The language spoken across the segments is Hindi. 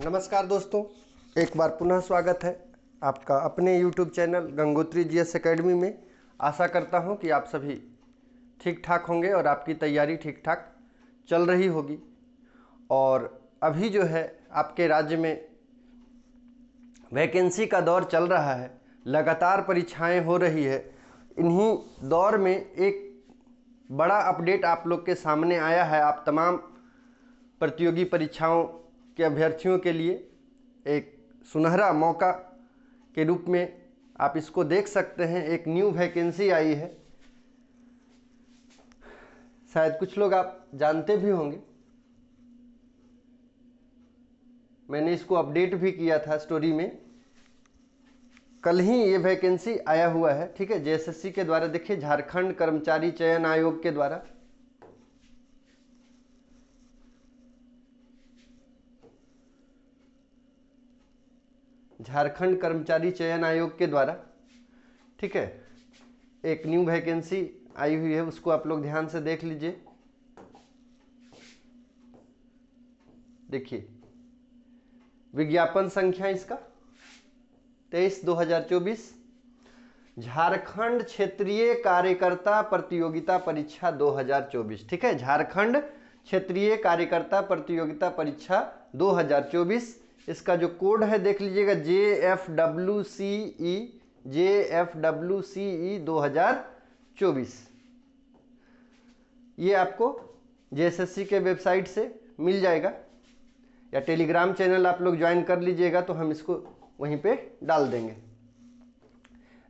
नमस्कार दोस्तों, एक बार पुनः स्वागत है आपका अपने YouTube channel Gangotri GS academy में। आशा करता हूं कि आप सभी ठीक ठाक होंगे और आपकी तैयारी ठीक ठाक चल रही होगी। और अभी जो है आपके राज्य में वैकेंसी का दौर चल रहा है, लगातार परीक्षाएं हो रही है। इन्हीं दौर में एक बड़ा अपडेट आप लोग के सामने आया है। आप तमाम प्रतियोगी परीक्षाओं के अभ्यर्थियों के लिए एक सुनहरा मौका के रूप में आप इसको देख सकते हैं। एक न्यू वैकेंसी आई है, शायद कुछ लोग आप जानते भी होंगे। मैंने इसको अपडेट भी किया था स्टोरी में। कल ही ये वैकेंसी आया हुआ है, ठीक है, जेएसएससी के द्वारा। देखिए, झारखंड कर्मचारी चयन आयोग के द्वारा झारखंड कर्मचारी चयन आयोग के द्वारा, ठीक है, एक न्यू वैकेंसी आई हुई है। उसको आप लोग ध्यान से देख लीजिए। देखिए, विज्ञापन संख्या इसका 23/2024, झारखंड क्षेत्रीय कार्यकर्ता प्रतियोगिता परीक्षा 2024, ठीक है, झारखंड क्षेत्रीय कार्यकर्ता प्रतियोगिता परीक्षा 2024। इसका जो कोड है देख लीजिएगा, JFWCE 2024। ये आपको जेएसएससी के वेबसाइट से मिल जाएगा, या टेलीग्राम चैनल आप लोग ज्वाइन कर लीजिएगा तो हम इसको वहीं पे डाल देंगे।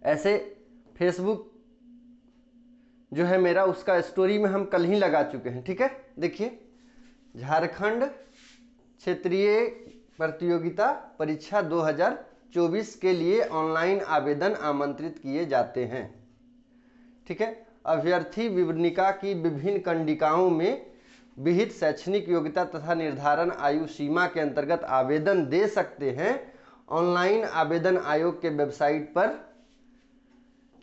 ऐसे फेसबुक जो है मेरा, उसका स्टोरी में हम कल ही लगा चुके हैं, ठीक है। देखिए, झारखंड क्षेत्रीय प्रतियोगिता परीक्षा 2024 के लिए ऑनलाइन आवेदन आमंत्रित किए जाते हैं, ठीक है। अभ्यर्थी विवरणिका की विभिन्न कंडिकाओं में विहित शैक्षणिक योग्यता तथा निर्धारण आयु सीमा के अंतर्गत आवेदन दे सकते हैं। ऑनलाइन आवेदन आयोग के वेबसाइट पर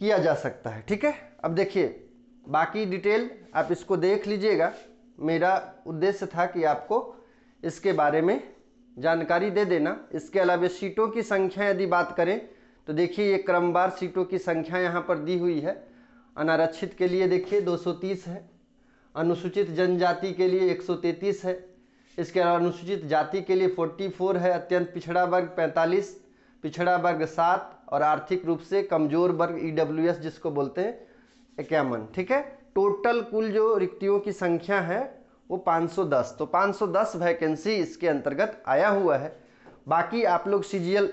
किया जा सकता है, ठीक है। अब देखिए, बाकी डिटेल आप इसको देख लीजिएगा। मेरा उद्देश्य था कि आपको इसके बारे में जानकारी दे देना। इसके अलावा सीटों की संख्या यदि बात करें तो देखिए, ये क्रमवार सीटों की संख्या यहाँ पर दी हुई है। अनारक्षित के लिए देखिए 230 है, अनुसूचित जनजाति के लिए 133 है, इसके अलावा अनुसूचित जाति के लिए 44 है, अत्यंत पिछड़ा वर्ग 45, पिछड़ा वर्ग 7 और आर्थिक रूप से कमजोर वर्ग EWS जिसको बोलते हैं 51, ठीक है। टोटल कुल जो रिक्तियों की संख्या है वो 510। तो 510 वैकेंसी इसके अंतर्गत आया हुआ है। बाकी आप लोग CGL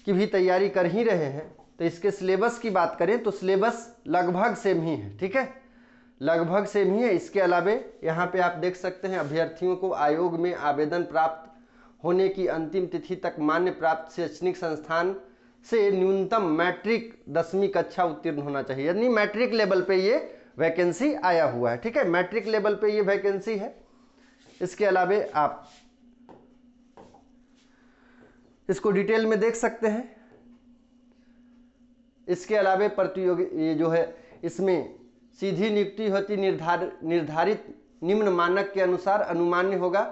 की भी तैयारी कर ही रहे हैं, तो इसके सिलेबस की बात करें तो सिलेबस लगभग सेम ही है, ठीक है, लगभग सेम ही है। इसके अलावा यहाँ पे आप देख सकते हैं, अभ्यर्थियों को आयोग में आवेदन प्राप्त होने की अंतिम तिथि तक मान्य प्राप्त शैक्षणिक संस्थान से न्यूनतम मैट्रिक 10वीं कक्षा उत्तीर्ण होना चाहिए, यानी मैट्रिक लेवल पे ये वैकेंसी आया हुआ है, ठीक है, मैट्रिक लेवल पे ये वैकेंसी है। इसके अलावा आप इसको डिटेल में देख सकते हैं। इसके अलावा प्रतियोगी ये जो है, इसमें सीधी नियुक्ति होती निर्धारित निम्न मानक के अनुसार अनुमान्य होगा।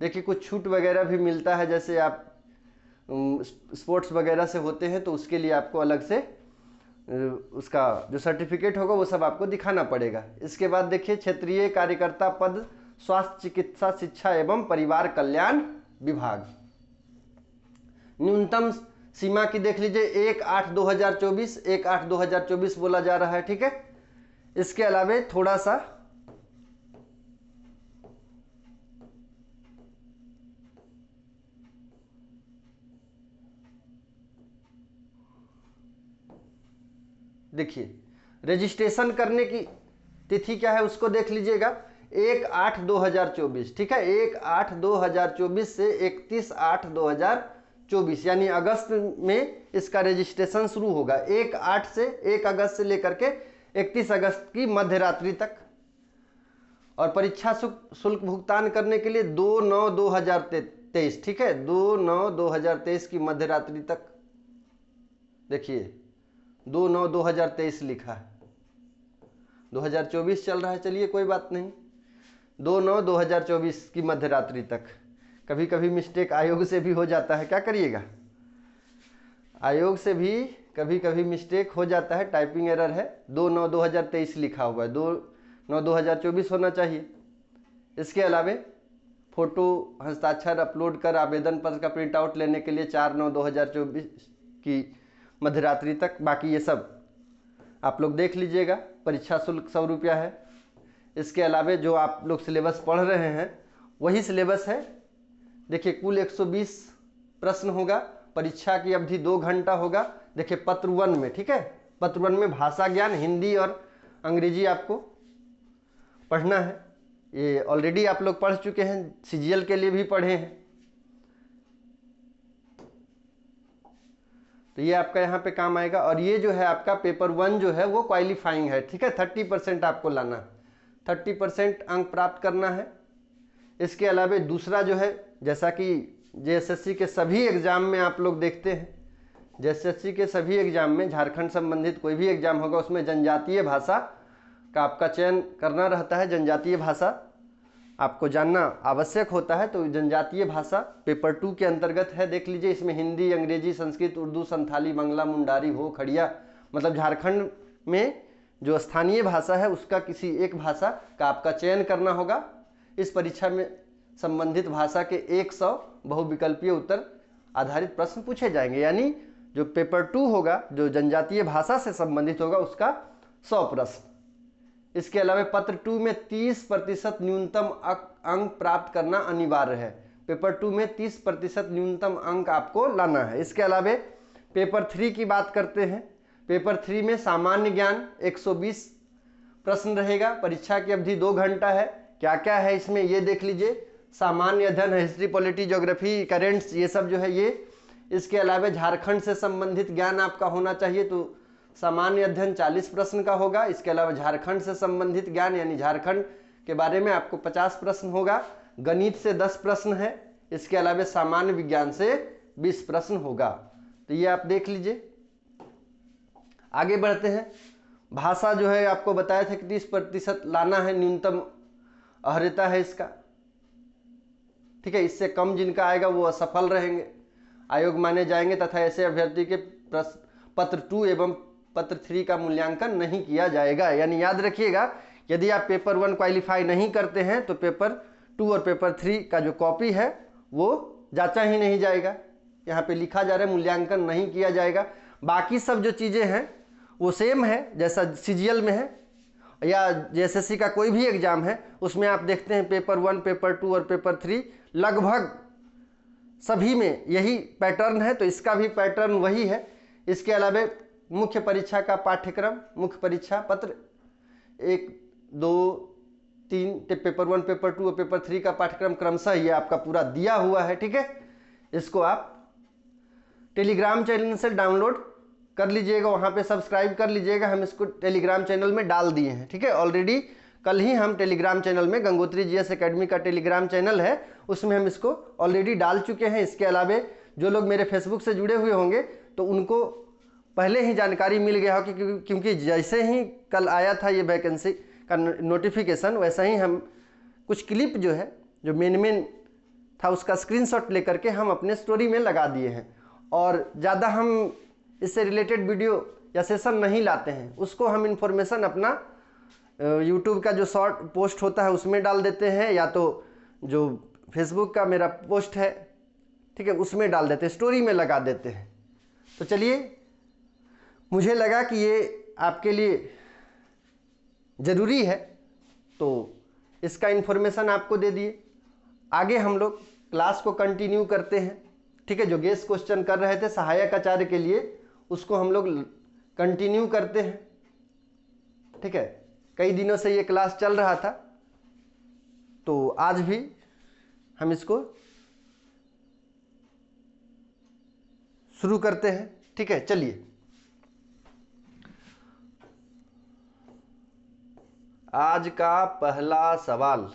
देखिए, कुछ छूट वगैरह भी मिलता है, जैसे आप स्पोर्ट्स वगैरह से होते हैं तो उसके लिए आपको अलग से उसका जो सर्टिफिकेट होगा वो सब आपको दिखाना पड़ेगा। इसके बाद देखिए, क्षेत्रीय कार्यकर्ता पद स्वास्थ्य चिकित्सा शिक्षा एवं परिवार कल्याण विभाग, न्यूनतम सीमा की देख लीजिए 1/8/2024, 1/8/2024 बोला जा रहा है, ठीक है। इसके अलावा थोड़ा सा देखिए, रजिस्ट्रेशन करने की तिथि क्या है उसको देख लीजिएगा, 1/8/2024, ठीक है, 1/8/2024 से 31/8/2024, यानी अगस्त में इसका रजिस्ट्रेशन शुरू होगा। 1/8 से 1 अगस्त से लेकर के 31 अगस्त की मध्य रात्रि तक। और परीक्षा शुल्क भुगतान करने के लिए 2/9/2023, ठीक है, 2/9/2023 की मध्य रात्रि तक। देखिए, 2/9/2023 लिखा है, 2024 चल रहा है, चलिए कोई बात नहीं, 2/9/2024 की मध्य रात्रि तक कभी कभी मिस्टेक आयोग से भी हो जाता है, क्या करिएगा, आयोग से भी कभी कभी मिस्टेक हो जाता है, टाइपिंग एरर है। 2/9/2023 लिखा हुआ है, 2/9/2024 होना चाहिए। इसके अलावे फोटो हस्ताक्षर अपलोड कर आवेदन पत्र का प्रिंट आउट लेने के लिए 4/9/2024 की मध्यरात्रि तक। बाकी ये सब आप लोग देख लीजिएगा। परीक्षा शुल्क 100 रुपया है। इसके अलावे जो आप लोग सिलेबस पढ़ रहे हैं वही सिलेबस है। देखिए कुल 120 प्रश्न होगा, परीक्षा की अवधि 2 घंटा होगा। देखिए पत्र 1 में, ठीक है, पत्र 1 में भाषा ज्ञान हिंदी और अंग्रेजी आपको पढ़ना है। ये ऑलरेडी आप लोग पढ़ चुके हैं, सीजीएल के लिए भी पढ़े हैं। तो ये आपका यहाँ पे काम आएगा। और ये जो है आपका पेपर 1 जो है वो क्वालिफाइंग है, ठीक है, 30% आपको लाना, 30% अंक प्राप्त करना है। इसके अलावे दूसरा जो है, जैसा कि जेएसएससी के सभी एग्जाम में आप लोग देखते हैं, जेएसएससी के सभी एग्जाम में झारखंड संबंधित कोई भी एग्जाम होगा उसमें जनजातीय भाषा का आपका चयन करना रहता है। जनजातीय भाषा आपको जानना आवश्यक होता है। तो जनजातीय भाषा पेपर 2 के अंतर्गत है। देख लीजिए इसमें हिंदी, अंग्रेजी, संस्कृत, उर्दू, संथाली, बांग्ला, मुंडारी, हो, खड़िया, मतलब झारखंड में जो स्थानीय भाषा है उसका किसी एक भाषा का आपका चयन करना होगा। इस परीक्षा में संबंधित भाषा के 100 बहुविकल्पीय उत्तर आधारित प्रश्न पूछे जाएंगे। यानी जो पेपर 2 होगा जो जनजातीय भाषा से संबंधित होगा उसका 100 प्रश्न। इसके अलावा पत्र 2 में 30% न्यूनतम अंक प्राप्त करना अनिवार्य है। पेपर 2 में 30% न्यूनतम अंक आपको लाना है। इसके अलावा पेपर 3 की बात करते हैं। पेपर 3 में सामान्य ज्ञान 120 प्रश्न रहेगा। परीक्षा की अवधि 2 घंटा है। क्या क्या है इसमें ये देख लीजिए। सामान्य अध्ययन, हिस्ट्री, पॉलिटी, ज्योग्राफी, करेंट्स, ये सब जो है ये। इसके अलावा झारखंड से संबंधित ज्ञान आपका होना चाहिए, तो सामान्य अध्ययन 40 प्रश्न का होगा। इसके अलावा झारखंड से संबंधित ज्ञान यानी झारखंड के बारे में आपको 50 प्रश्न होगा। गणित से 10 प्रश्न है। इसके अलावा सामान्य विज्ञान से 20 प्रश्न होगा। तो ये आप देख लीजिए। आगे बढ़ते हैं। भाषा जो है आपको बताया था कि 30% लाना है, न्यूनतम अर्हता है इसका, ठीक है। इससे कम जिनका आएगा वो असफल रहेंगे, आयोग माने जाएंगे तथा ऐसे अभ्यर्थी के पत्र 2 एवं पत्र 3 का मूल्यांकन नहीं किया जाएगा। यानी याद रखिएगा, यदि आप पेपर 1 क्वालिफाई नहीं करते हैं तो पेपर 2 और पेपर 3 का जो कॉपी है वो जांचा ही नहीं जाएगा। यहाँ पे लिखा जा रहा है मूल्यांकन नहीं किया जाएगा। बाकी सब जो चीज़ें हैं वो सेम है जैसा सीजीएल में है या जेएसएससी का कोई भी एग्जाम है उसमें आप देखते हैं पेपर 1, पेपर 2 और पेपर 3 लगभग सभी में यही पैटर्न है। तो इसका भी पैटर्न वही है। इसके अलावा मुख्य परीक्षा का पाठ्यक्रम, मुख्य परीक्षा पत्र 1, 2, 3, पेपर 1, पेपर 2 और पेपर 3 का पाठ्यक्रम क्रमशः ये आपका पूरा दिया हुआ है, ठीक है। इसको आप टेलीग्राम चैनल से डाउनलोड कर लीजिएगा, वहाँ पे सब्सक्राइब कर लीजिएगा। हम इसको टेलीग्राम चैनल में डाल दिए हैं, ठीक है। ऑलरेडी कल ही हम टेलीग्राम चैनल में, गंगोत्री जीएस एकेडमी का टेलीग्राम चैनल है उसमें हम इसको ऑलरेडी डाल चुके हैं। इसके अलावा जो लोग मेरे फेसबुक से जुड़े हुए होंगे तो उनको पहले ही जानकारी मिल गया हो क्योंकि जैसे ही कल आया था ये वैकेंसी का नोटिफिकेशन, वैसा ही हम कुछ क्लिप जो है जो मेन था उसका स्क्रीनशॉट लेकर के हम अपने स्टोरी में लगा दिए हैं। और ज़्यादा हम इससे रिलेटेड वीडियो या सेशन नहीं लाते हैं, उसको हम इन्फॉर्मेशन अपना यूट्यूब का जो शॉर्ट पोस्ट होता है उसमें डाल देते हैं, या तो जो फेसबुक का मेरा पोस्ट है, ठीक है, उसमें डाल देते हैं, स्टोरी में लगा देते हैं। तो चलिए, मुझे लगा कि ये आपके लिए ज़रूरी है तो इसका इन्फॉर्मेशन आपको दे दिए। आगे हम लोग क्लास को कंटिन्यू करते हैं, ठीक है। जो गेस्ट क्वेश्चन कर रहे थे सहायक आचार्य के लिए उसको हम लोग कंटिन्यू करते हैं, ठीक है। कई दिनों से ये क्लास चल रहा था तो आज भी हम इसको शुरू करते हैं, ठीक है। चलिए, आज का पहला सवाल,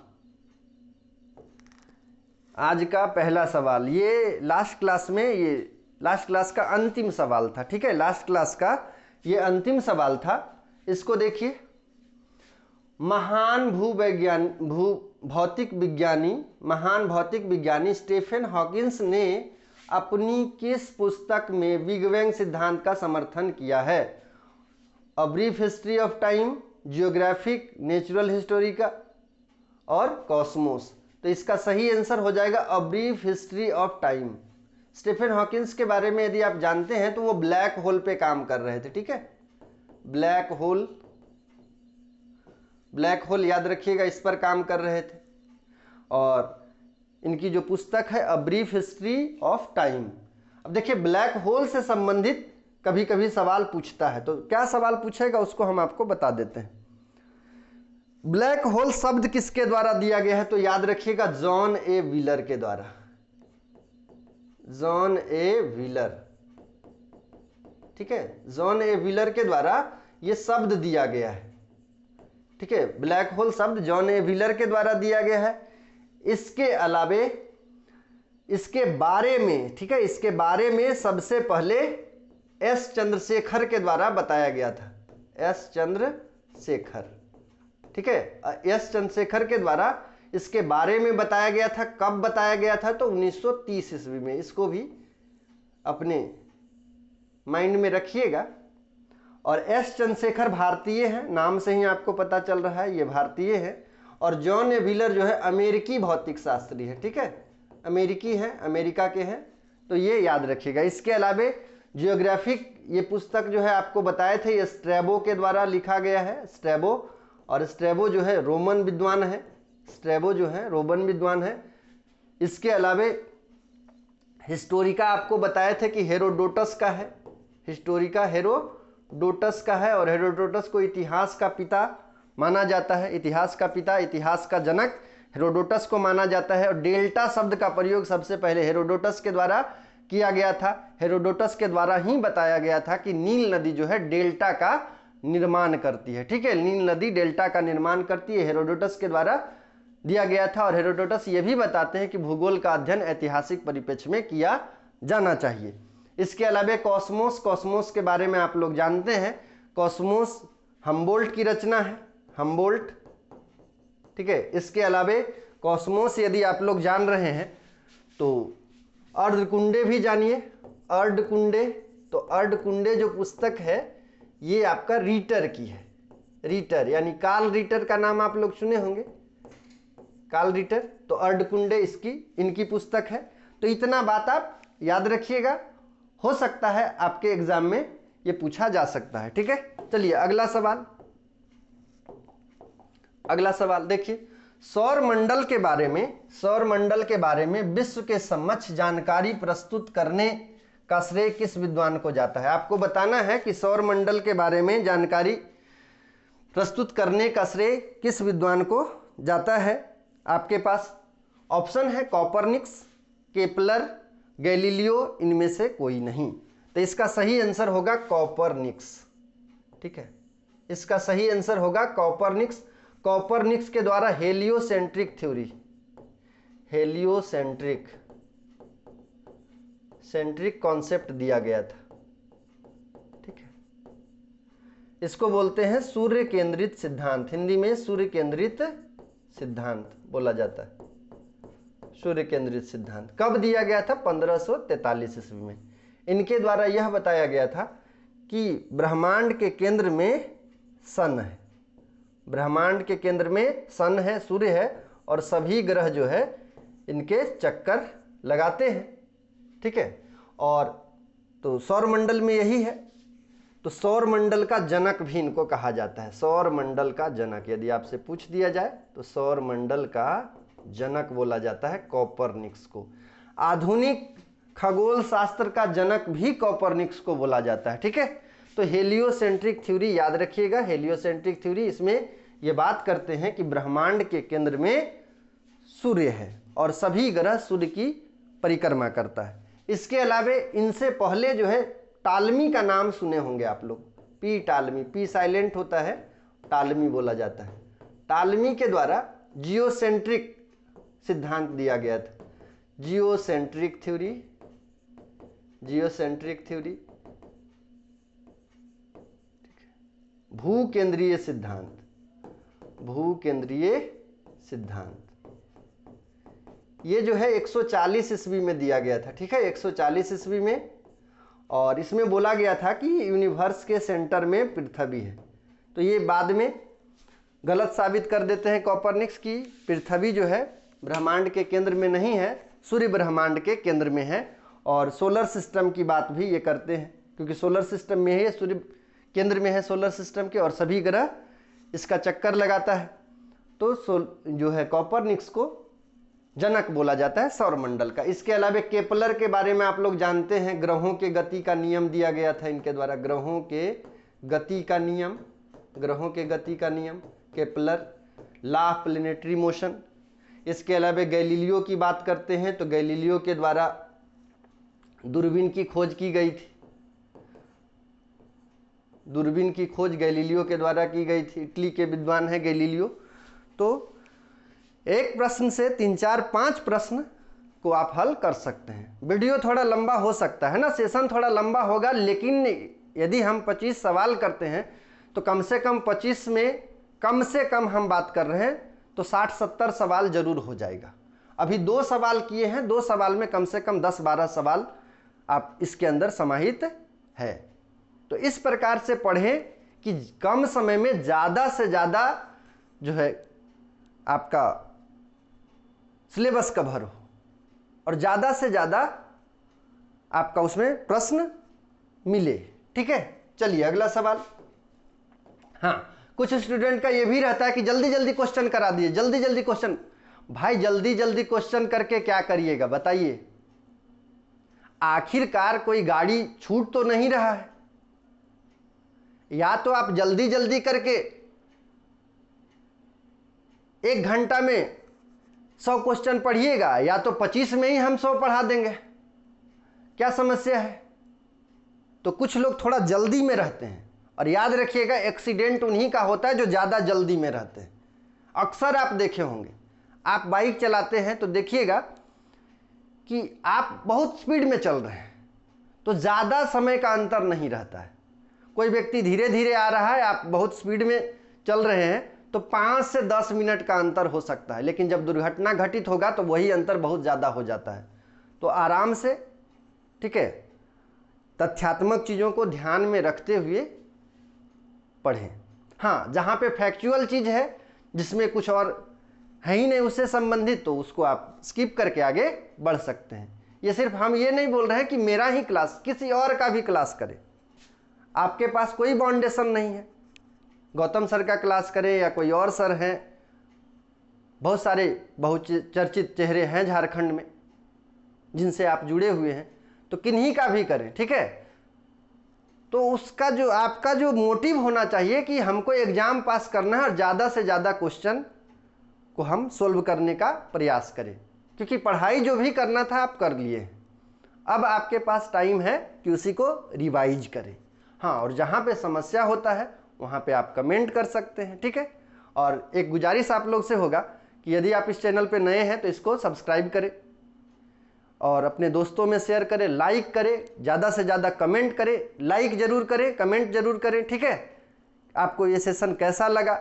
आज का पहला सवाल ये लास्ट क्लास में, ये लास्ट क्लास का अंतिम सवाल था, ठीक है। लास्ट क्लास का ये अंतिम सवाल था। इसको देखिए, महान महान भौतिक विज्ञानी स्टीफन हॉकिंस ने अपनी किस पुस्तक में बिग बैंग सिद्धांत का समर्थन किया है? A brief history of time, geographic, natural history का और कॉस्मोस। तो इसका सही आंसर हो जाएगा a brief history of time. Stephen Hawkins के बारे में यदि आप जानते हैं तो वो ब्लैक होल पे काम कर रहे थे, ठीक है। ब्लैक होल याद रखिएगा, इस पर काम कर रहे थे। और इनकी जो पुस्तक है a brief history of time. अब देखिए, ब्लैक होल से संबंधित कभी कभी सवाल पूछता है, तो क्या सवाल पूछेगा उसको हम आपको बता देते हैं। ब्लैक होल शब्द किसके द्वारा दिया गया है? तो याद रखिएगा जॉन ए व्हीलर के द्वारा। जॉन ए व्हीलर, ठीक है, जॉन ए व्हीलर के द्वारा यह शब्द दिया गया है, ठीक है। ब्लैक होल शब्द जॉन ए व्हीलर के द्वारा दिया गया है। इसके अलावे इसके बारे में, ठीक है, इसके बारे में सबसे पहले एस चंद्रशेखर के द्वारा बताया गया था। एस चंद्रशेखर, ठीक है, एस चंद्रशेखर के द्वारा इसके बारे में बताया गया था। कब बताया गया था? तो 1930 ईस्वी में। इसको भी अपने माइंड में रखिएगा। और एस चंद्रशेखर भारतीय है, नाम से ही आपको पता चल रहा है ये भारतीय है। और जॉन ए व्हीलर जो है अमेरिकी भौतिक शास्त्री है, ठीक है, अमेरिकी है, अमेरिका के हैं, तो ये याद रखिएगा। इसके अलावे जियोग्राफिक ये पुस्तक जो है आपको बताए थे, ये स्ट्रैबो के द्वारा लिखा गया है, स्ट्रैबो। और स्ट्रैबो जो है रोमन विद्वान है, स्ट्रैबो जो है रोमन विद्वान है। इसके अलावे हिस्टोरिका आपको बताए थे कि हेरोडोटस का है, हिस्टोरिका हेरोडोटस का है। और हेरोडोटस को इतिहास का पिता माना जाता है, इतिहास का पिता, इतिहास का जनक हेरोडोटस को माना जाता है। और डेल्टा शब्द का प्रयोग सबसे पहले हेरोडोटस के द्वारा किया गया था। हेरोडोटस के द्वारा ही बताया गया था कि नील नदी जो है डेल्टा का निर्माण करती है, ठीक है, नील नदी डेल्टा का निर्माण करती है, हेरोडोटस के द्वारा दिया गया था। और हेरोडोटस ये भी बताते हैं कि भूगोल का अध्ययन ऐतिहासिक परिप्रेक्ष्य में किया जाना चाहिए। इसके अलावा कॉस्मोस के बारे में आप लोग जानते हैं। कॉस्मोस हमबोल्ट की रचना है, हमबोल्ट, ठीक है। इसके अलावा कॉस्मोस यदि आप लोग जान रहे हैं तो अर्धकुंडे भी जानिए, अर्धकुंडे। तो अर्धकुंडे जो पुस्तक है ये आपका रीटर की है, रीटर यानी कार्ल रीटर का नाम आप लोग सुने होंगे, कार्ल रीटर। तो अर्धकुंडे इनकी पुस्तक है। तो इतना बात आप याद रखिएगा, हो सकता है आपके एग्जाम में ये पूछा जा सकता है, ठीक है। चलिए अगला सवाल देखिए, सौर मंडल के बारे में विश्व के समक्ष जानकारी प्रस्तुत करने का श्रेय किस विद्वान को जाता है? आपको बताना है कि सौर मंडल के बारे में जानकारी प्रस्तुत करने का श्रेय किस विद्वान को जाता है। आपके पास ऑप्शन है कॉपरनिकस, केपलर, गैलीलियो, इनमें से कोई नहीं। तो इसका सही आंसर होगा कॉपरनिकस, ठीक है, इसका सही आंसर होगा कॉपरनिकस। कॉपरनिकस के द्वारा हेलियोसेंट्रिक कॉन्सेप्ट दिया गया था, ठीक है। इसको बोलते हैं सूर्य केंद्रित सिद्धांत, हिंदी में सूर्य केंद्रित सिद्धांत बोला जाता है, सूर्य केंद्रित सिद्धांत। कब दिया गया था? 1543 ईस्वी में। इनके द्वारा यह बताया गया था कि ब्रह्मांड के केंद्र में सन है, ब्रह्मांड के केंद्र में सन है, सूर्य है, और सभी ग्रह जो है इनके चक्कर लगाते हैं, ठीक है। और तो सौर मंडल में यही है। तो सौर मंडल का जनक भी इनको कहा जाता है, सौर मंडल का जनक। यदि आपसे पूछ दिया जाए तो सौर मंडल का जनक बोला जाता है कॉपरनिकस को। आधुनिक खगोल शास्त्र का जनक भी कॉपरनिकस को बोला जाता है, ठीक है। तो हेलियोसेंट्रिक थ्योरी याद रखिएगा, हेलियोसेंट्रिक थ्योरी, इसमें यह बात करते हैं कि ब्रह्मांड के केंद्र में सूर्य है और सभी ग्रह सूर्य की परिक्रमा करता है। इसके अलावे इनसे पहले जो है टालमी का नाम सुने होंगे आप लोग, पी टालमी, पी साइलेंट होता है, टालमी बोला जाता है। टालमी के द्वारा जियोसेंट्रिक सिद्धांत दिया गया था, जियोसेंट्रिक थ्योरी, भू केंद्रीय सिद्धांत, भूकेंद्रीय सिद्धांत। ये जो है 140 ईस्वी में दिया गया था, ठीक है, 140 ईस्वी में। और इसमें बोला गया था कि यूनिवर्स के सेंटर में पृथ्वी है। तो ये बाद में गलत साबित कर देते हैं कोपरनिकस की पृथ्वी जो है ब्रह्मांड के केंद्र में नहीं है, सूर्य ब्रह्मांड के केंद्र में है। और सोलर सिस्टम की बात भी ये करते हैं, क्योंकि सोलर सिस्टम में है, सूर्य केंद्र में है सोलर सिस्टम के, और सभी ग्रह इसका चक्कर लगाता है। तो जो है कोपरनिकस को जनक बोला जाता है सौरमंडल का। इसके अलावा केपलर के बारे में आप लोग जानते हैं, ग्रहों के गति का नियम दिया गया था इनके द्वारा, ग्रहों के गति का नियम, ग्रहों के गति का नियम, Kepler, law of planetary motion. इसके अलावा गैलीलियो की बात करते हैं तो गैलीलियो के द्वारा दूरबीन की खोज की गई थी, दूरबीन की खोज गैलीलियो के द्वारा की गई थी। इटली के विद्वान है गैलीलियो। तो एक प्रश्न से 3, 4, 5 प्रश्न को आप हल कर सकते हैं। वीडियो थोड़ा लंबा हो सकता है ना, सेशन थोड़ा लंबा होगा, लेकिन यदि हम 25 सवाल करते हैं तो कम से कम 25 में कम से कम हम बात कर रहे हैं तो 60-70 सवाल जरूर हो जाएगा। अभी 2 सवाल किए हैं, 2 सवाल में कम से कम 10-12 सवाल आप इसके अंदर समाहित है। तो इस प्रकार से पढ़ें कि कम समय में ज़्यादा से ज़्यादा जो है आपका सिलेबस कवर हो और ज़्यादा से ज़्यादा आपका उसमें प्रश्न मिले, ठीक है। चलिए अगला सवाल। हाँ, कुछ स्टूडेंट का ये भी रहता है कि जल्दी जल्दी क्वेश्चन करा दिए, जल्दी जल्दी क्वेश्चन। भाई जल्दी जल्दी क्वेश्चन करके क्या करिएगा बताइए? आखिरकार कोई गाड़ी छूट तो नहीं रहा है। या तो आप जल्दी जल्दी करके 1 घंटा में 100 क्वेश्चन पढ़िएगा, या तो 25 में ही हम 100 पढ़ा देंगे। क्या समस्या है? तो कुछ लोग थोड़ा जल्दी में रहते हैं, और याद रखिएगा एक्सीडेंट उन्हीं का होता है जो ज़्यादा जल्दी में रहते हैं। अक्सर आप देखे होंगे, आप बाइक चलाते हैं तो देखिएगा कि आप बहुत स्पीड में चल रहे हैं तो ज़्यादा समय का अंतर नहीं रहता है। कोई व्यक्ति धीरे धीरे आ रहा है, आप बहुत स्पीड में चल रहे हैं तो 5 से 10 मिनट का अंतर हो सकता है, लेकिन जब दुर्घटना घटित होगा तो वही अंतर बहुत ज़्यादा हो जाता है। तो आराम से, ठीक है, तथ्यात्मक चीज़ों को ध्यान में रखते हुए पढ़ें। हाँ, जहाँ पे फैक्चुअल चीज़ है जिसमें कुछ और है ही नहीं उससे संबंधित, तो उसको आप स्किप करके आगे बढ़ सकते हैं। ये सिर्फ हम ये नहीं बोल रहे हैं कि मेरा ही क्लास, किसी और का भी क्लास करें। आपके पास कोई बाउंडेशन नहीं है, गौतम सर का क्लास करें या कोई और सर हैं, बहुत सारे बहुचर्चित चेहरे हैं झारखंड में जिनसे आप जुड़े हुए हैं, तो किन्हीं का भी करें, ठीक है। तो उसका जो आपका जो मोटिव होना चाहिए कि हमको एग्जाम पास करना है और ज़्यादा से ज़्यादा क्वेश्चन को हम सोल्व करने का प्रयास करें, क्योंकि पढ़ाई जो भी करना था आप कर लिए। अब आपके पास टाइम है कि उसी को रिवाइज करें। हाँ, और जहाँ पे समस्या होता है वहाँ पे आप कमेंट कर सकते हैं, ठीक है। और एक गुजारिश आप लोग से होगा कि यदि आप इस चैनल पे नए हैं तो इसको सब्सक्राइब करें और अपने दोस्तों में शेयर करें, लाइक करें, ज़्यादा से ज़्यादा कमेंट करें। लाइक ज़रूर करें, कमेंट ज़रूर करें, ठीक है। आपको ये सेशन कैसा लगा,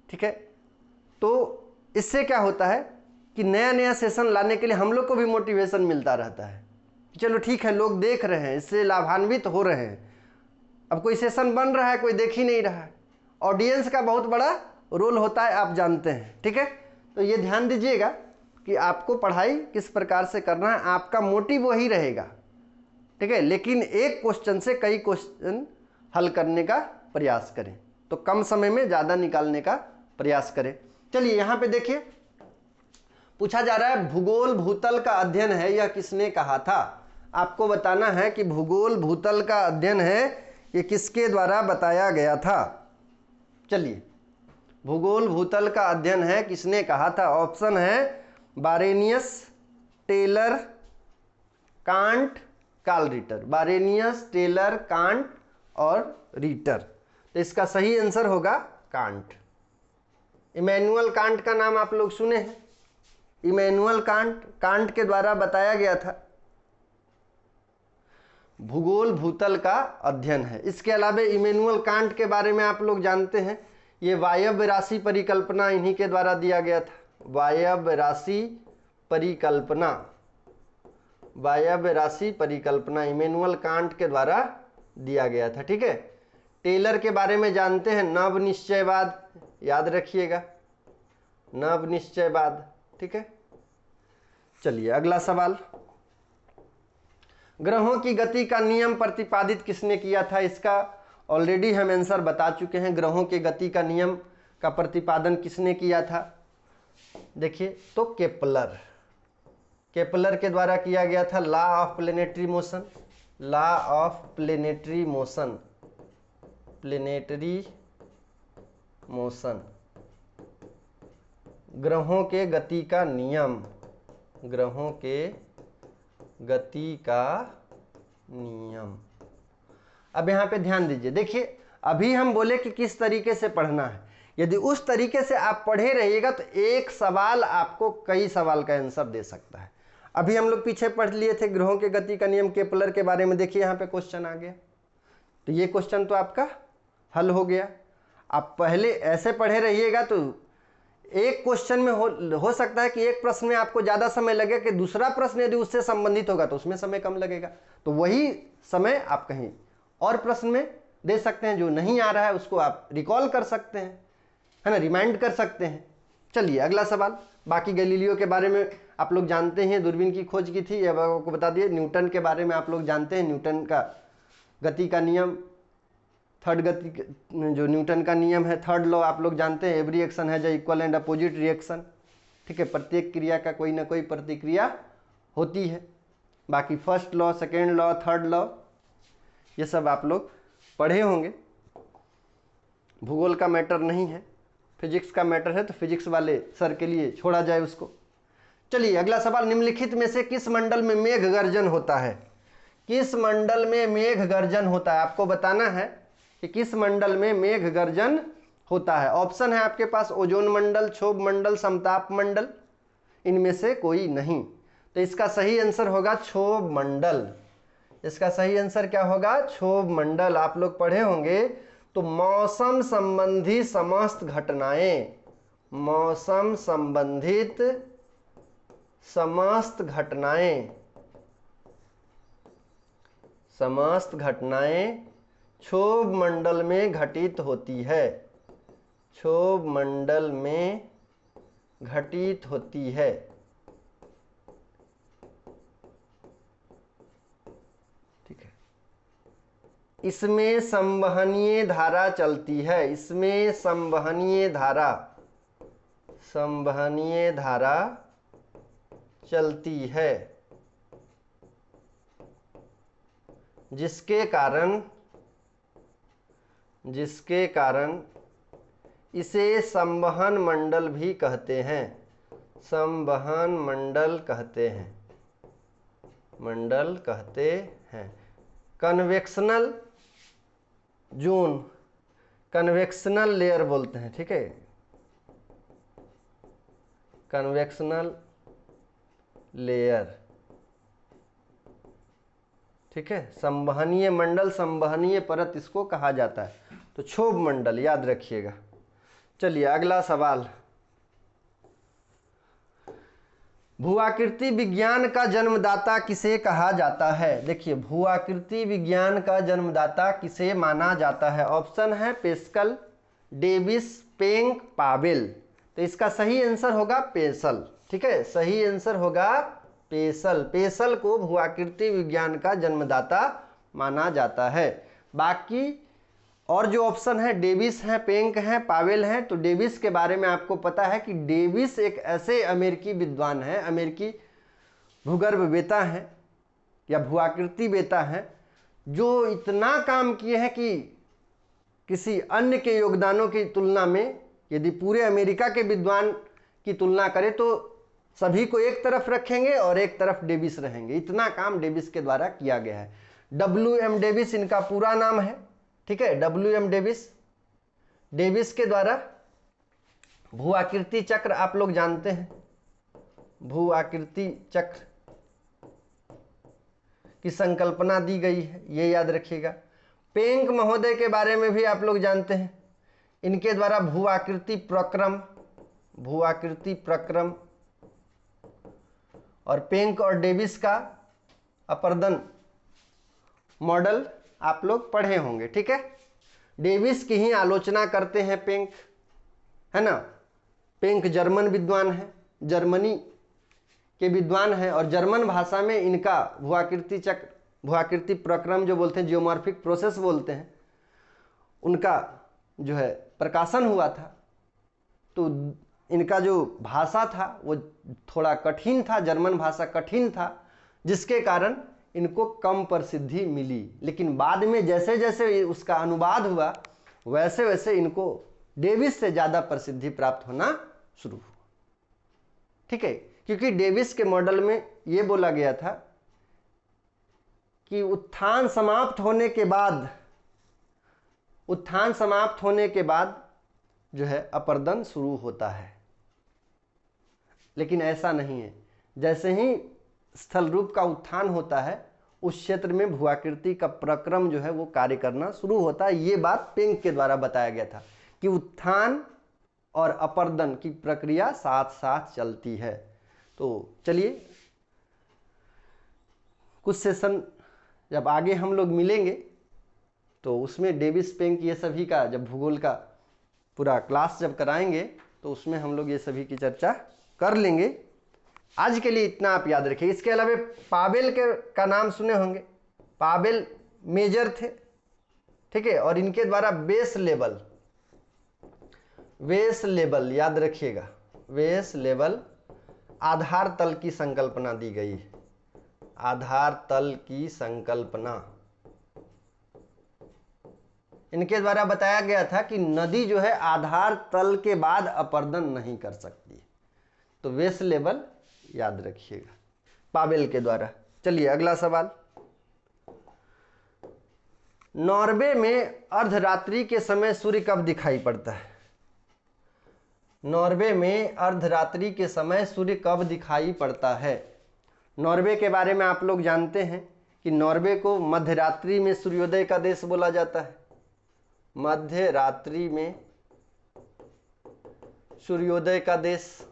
ठीक है। तो इससे क्या होता है कि नया नया सेशन लाने के लिए हम लोग को भी मोटिवेशन मिलता रहता है। चलो ठीक है, लोग देख रहे हैं, इससे लाभान्वित हो रहे हैं। अब कोई सेशन बन रहा है, कोई देख ही नहीं रहा है। ऑडियंस का बहुत बड़ा रोल होता है, आप जानते हैं, ठीक है। तो ये ध्यान दीजिएगा कि आपको पढ़ाई किस प्रकार से करना है, आपका मोटिव वही रहेगा, ठीक है। लेकिन एक क्वेश्चन से कई क्वेश्चन हल करने का प्रयास करें, तो कम समय में ज़्यादा निकालने का प्रयास करें। चलिए यहाँ पे देखिए, पूछा जा रहा है भूगोल भूतल का अध्ययन है, यह किसने कहा था? आपको बताना है कि भूगोल भूतल का अध्ययन है ये किसके द्वारा बताया गया था। चलिए, भूगोल भूतल का अध्ययन है किसने कहा था? ऑप्शन है Varenius, Taylor, Kant, Carl Ritter. Varenius, Taylor, Kant और रिटर। तो इसका सही आंसर होगा कांट। इमैनुअल कांट का नाम आप लोग सुने हैं। इमैनुअल कांट, कांट के द्वारा बताया गया था। भूगोल भूतल का अध्ययन है। इसके अलावा इमैनुअल कांट के बारे में आप लोग जानते हैं, ये वायव्य राशि परिकल्पना इन्हीं के द्वारा दिया गया था। वायव्य राशि परिकल्पना, वायव्य राशि परिकल्पना इमैनुअल कांट के द्वारा दिया गया था। ठीक है। टेलर के बारे में जानते हैं, नव निश्चयवाद, याद रखिएगा, नव निश्चयवाद। ठीक है। चलिए अगला सवाल, ग्रहों की गति का नियम प्रतिपादित किसने किया था? इसका ऑलरेडी हम आंसर बता चुके हैं। ग्रहों के गति का नियम का प्रतिपादन किसने किया था? देखिए तो केपलर, केपलर के द्वारा किया गया था। Law of planetary motion, law of planetary motion, planetary motion, ग्रहों के गति का नियम, ग्रहों के गति का नियम। अब यहां पे ध्यान दीजिए, देखिए अभी हम बोले कि किस तरीके से पढ़ना है। यदि उस तरीके से आप पढ़े रहिएगा तो एक सवाल आपको कई सवाल का आंसर दे सकता है। अभी हम लोग पीछे पढ़ लिए थे ग्रहों के गति का नियम, केपलर के बारे में। देखिए यहाँ पे क्वेश्चन आ गया, तो ये क्वेश्चन तो आपका हल हो गया। आप पहले ऐसे पढ़े रहिएगा तो एक क्वेश्चन में हो सकता है कि एक प्रश्न में आपको ज़्यादा समय लगे, कि दूसरा प्रश्न यदि उससे संबंधित होगा तो उसमें समय कम लगेगा। तो वही समय आप कहीं और प्रश्न में दे सकते हैं, जो नहीं आ रहा है उसको आप रिकॉल कर सकते हैं, है ना, रिमाइंड कर सकते हैं। चलिए अगला सवाल, बाकी गैलीलियो के बारे में आप लोग जानते हैं, दूरबीन की खोज की थी, अब आपको बता दिए। न्यूटन के बारे में आप लोग जानते हैं, न्यूटन का गति का नियम, थर्ड गति जो न्यूटन का नियम है, थर्ड लॉ आप लोग जानते हैं, every action has equal and opposite reaction. ठीक है, प्रत्येक क्रिया का कोई ना कोई प्रतिक्रिया होती है। बाकी first law, second law, third law, ये सब आप लोग पढ़े होंगे। भूगोल का मैटर नहीं है, फिजिक्स का मैटर है, तो फिजिक्स वाले सर के लिए छोड़ा जाए उसको। चलिए अगला सवाल, निम्नलिखित में से किस मंडल में मेघ गर्जन होता है? किस मंडल में मेघ गर्जन होता है? आपको बताना है कि किस मंडल में मेघ गर्जन होता है। ऑप्शन है आपके पास, ओजोन मंडल, क्षोभ मंडल, समताप मंडल, इनमें से कोई नहीं। तो इसका सही आंसर होगा क्षोभ मंडल। इसका सही आंसर क्या होगा? क्षोभ मंडल। आप लोग पढ़े होंगे तो मौसम संबंधी समस्त घटनाएं, मौसम संबंधित समस्त घटनाएं, समस्त घटनाएं क्षोभ मंडल में घटित होती है, क्षोभ मंडल में घटित होती है। ठीक है, इसमें संवहनीय धारा चलती है, इसमें संवहनीय धारा, संवहनीय धारा चलती है, जिसके कारण इसे संवहन मंडल भी कहते हैं, संवहन मंडल कहते हैं, मंडल कहते हैं। कन्वेक्शनल जोन, कन्वेक्शनल लेयर बोलते हैं। ठीक है, कन्वेक्शनल लेयर। ठीक है, संवहनीय मंडल, संवहनीय परत इसको कहा जाता है। तो क्षोभ मंडल याद रखिएगा। चलिए अगला सवाल, भूआकृति विज्ञान का जन्मदाता किसे कहा जाता है? देखिए, भूआकृति विज्ञान का जन्मदाता किसे माना जाता है? ऑप्शन है पेस्कल, डेविस, पेंक, पावेल। तो इसका सही आंसर होगा पेसल। ठीक है, सही आंसर होगा पेसल। पेसल को भूआकृति विज्ञान का जन्मदाता माना जाता है। बाकी और जो ऑप्शन है, डेविस है, पेंक है, पावेल है। तो डेविस के बारे में आपको पता है कि डेविस एक ऐसे अमेरिकी विद्वान है, अमेरिकी भूगर्भवेत्ता है या भूआकृति वेत्ता है, जो इतना काम किए हैं कि किसी अन्य के योगदानों की तुलना में, यदि पूरे अमेरिका के विद्वान की तुलना करें तो सभी को एक तरफ रखेंगे और एक तरफ डेविस रहेंगे। इतना काम डेविस के द्वारा किया गया है। WM डेविस इनका पूरा नाम है। ठीक है, WM डेविस। डेविस के द्वारा भूआकृति चक्र आप लोग जानते हैं, भूआकृति चक्र की संकल्पना दी गई है, ये याद रखिएगा। पेंक महोदय के बारे में भी आप लोग जानते हैं, इनके द्वारा भू आकृति प्रक्रम और पेंक और डेविस का अपर्दन मॉडल आप लोग पढ़े होंगे, ठीक है। डेविस की ही आलोचना करते हैं पेंक, है ना। पेंक जर्मन विद्वान है, जर्मनी के विद्वान है, और जर्मन भाषा में इनका भूआकृति चक्र, भूआकृति प्रक्रम जो बोलते हैं, जियोमॉर्फिक प्रोसेस बोलते हैं, उनका जो है प्रकाशन हुआ था। तो इनका जो भाषा था वो थोड़ा कठिन था, जर्मन भाषा कठिन था, जिसके कारण इनको कम प्रसिद्धि मिली। लेकिन बाद में जैसे जैसे उसका अनुवाद हुआ वैसे वैसे इनको डेविस से ज़्यादा प्रसिद्धि प्राप्त होना शुरू हुआ, ठीक है। क्योंकि डेविस के मॉडल में ये बोला गया था कि उत्थान समाप्त होने के बाद जो है अपर्दन शुरू होता है। लेकिन ऐसा नहीं है, जैसे ही स्थल रूप का उत्थान होता है उस क्षेत्र में भूआकृति का प्रक्रम जो है वो कार्य करना शुरू होता है। ये बात पेंक के द्वारा बताया गया था कि उत्थान और अपर्दन की प्रक्रिया साथ साथ चलती है। तो चलिए कुछ सेशन जब आगे हम लोग मिलेंगे तो उसमें डेविस, पेंक ये सभी का जब भूगोल का पूरा क्लास जब कराएंगे तो उसमें हम लोग ये सभी की चर्चा कर लेंगे। आज के लिए इतना आप याद रखिए। इसके अलावा पावेल का नाम सुने होंगे, पावेल मेजर थे, ठीक है। और इनके द्वारा बेस लेवल याद रखिएगा, बेस लेवल आधार तल की संकल्पना दी गई है। आधार तल की संकल्पना इनके द्वारा बताया गया था कि नदी जो है आधार तल के बाद अपर्दन नहीं कर सकती, तो बेस लेवल याद रखिएगा पावेल के द्वारा। चलिए अगला सवाल, नॉर्वे में अर्धरात्रि के समय सूर्य कब दिखाई पड़ता है? नॉर्वे में अर्धरात्रि के समय सूर्य कब दिखाई पड़ता है? नॉर्वे के बारे में आप लोग जानते हैं कि नॉर्वे को मध्यरात्रि में सूर्योदय का देश बोला जाता है। मध्य रात्रि में सूर्योदय का देश,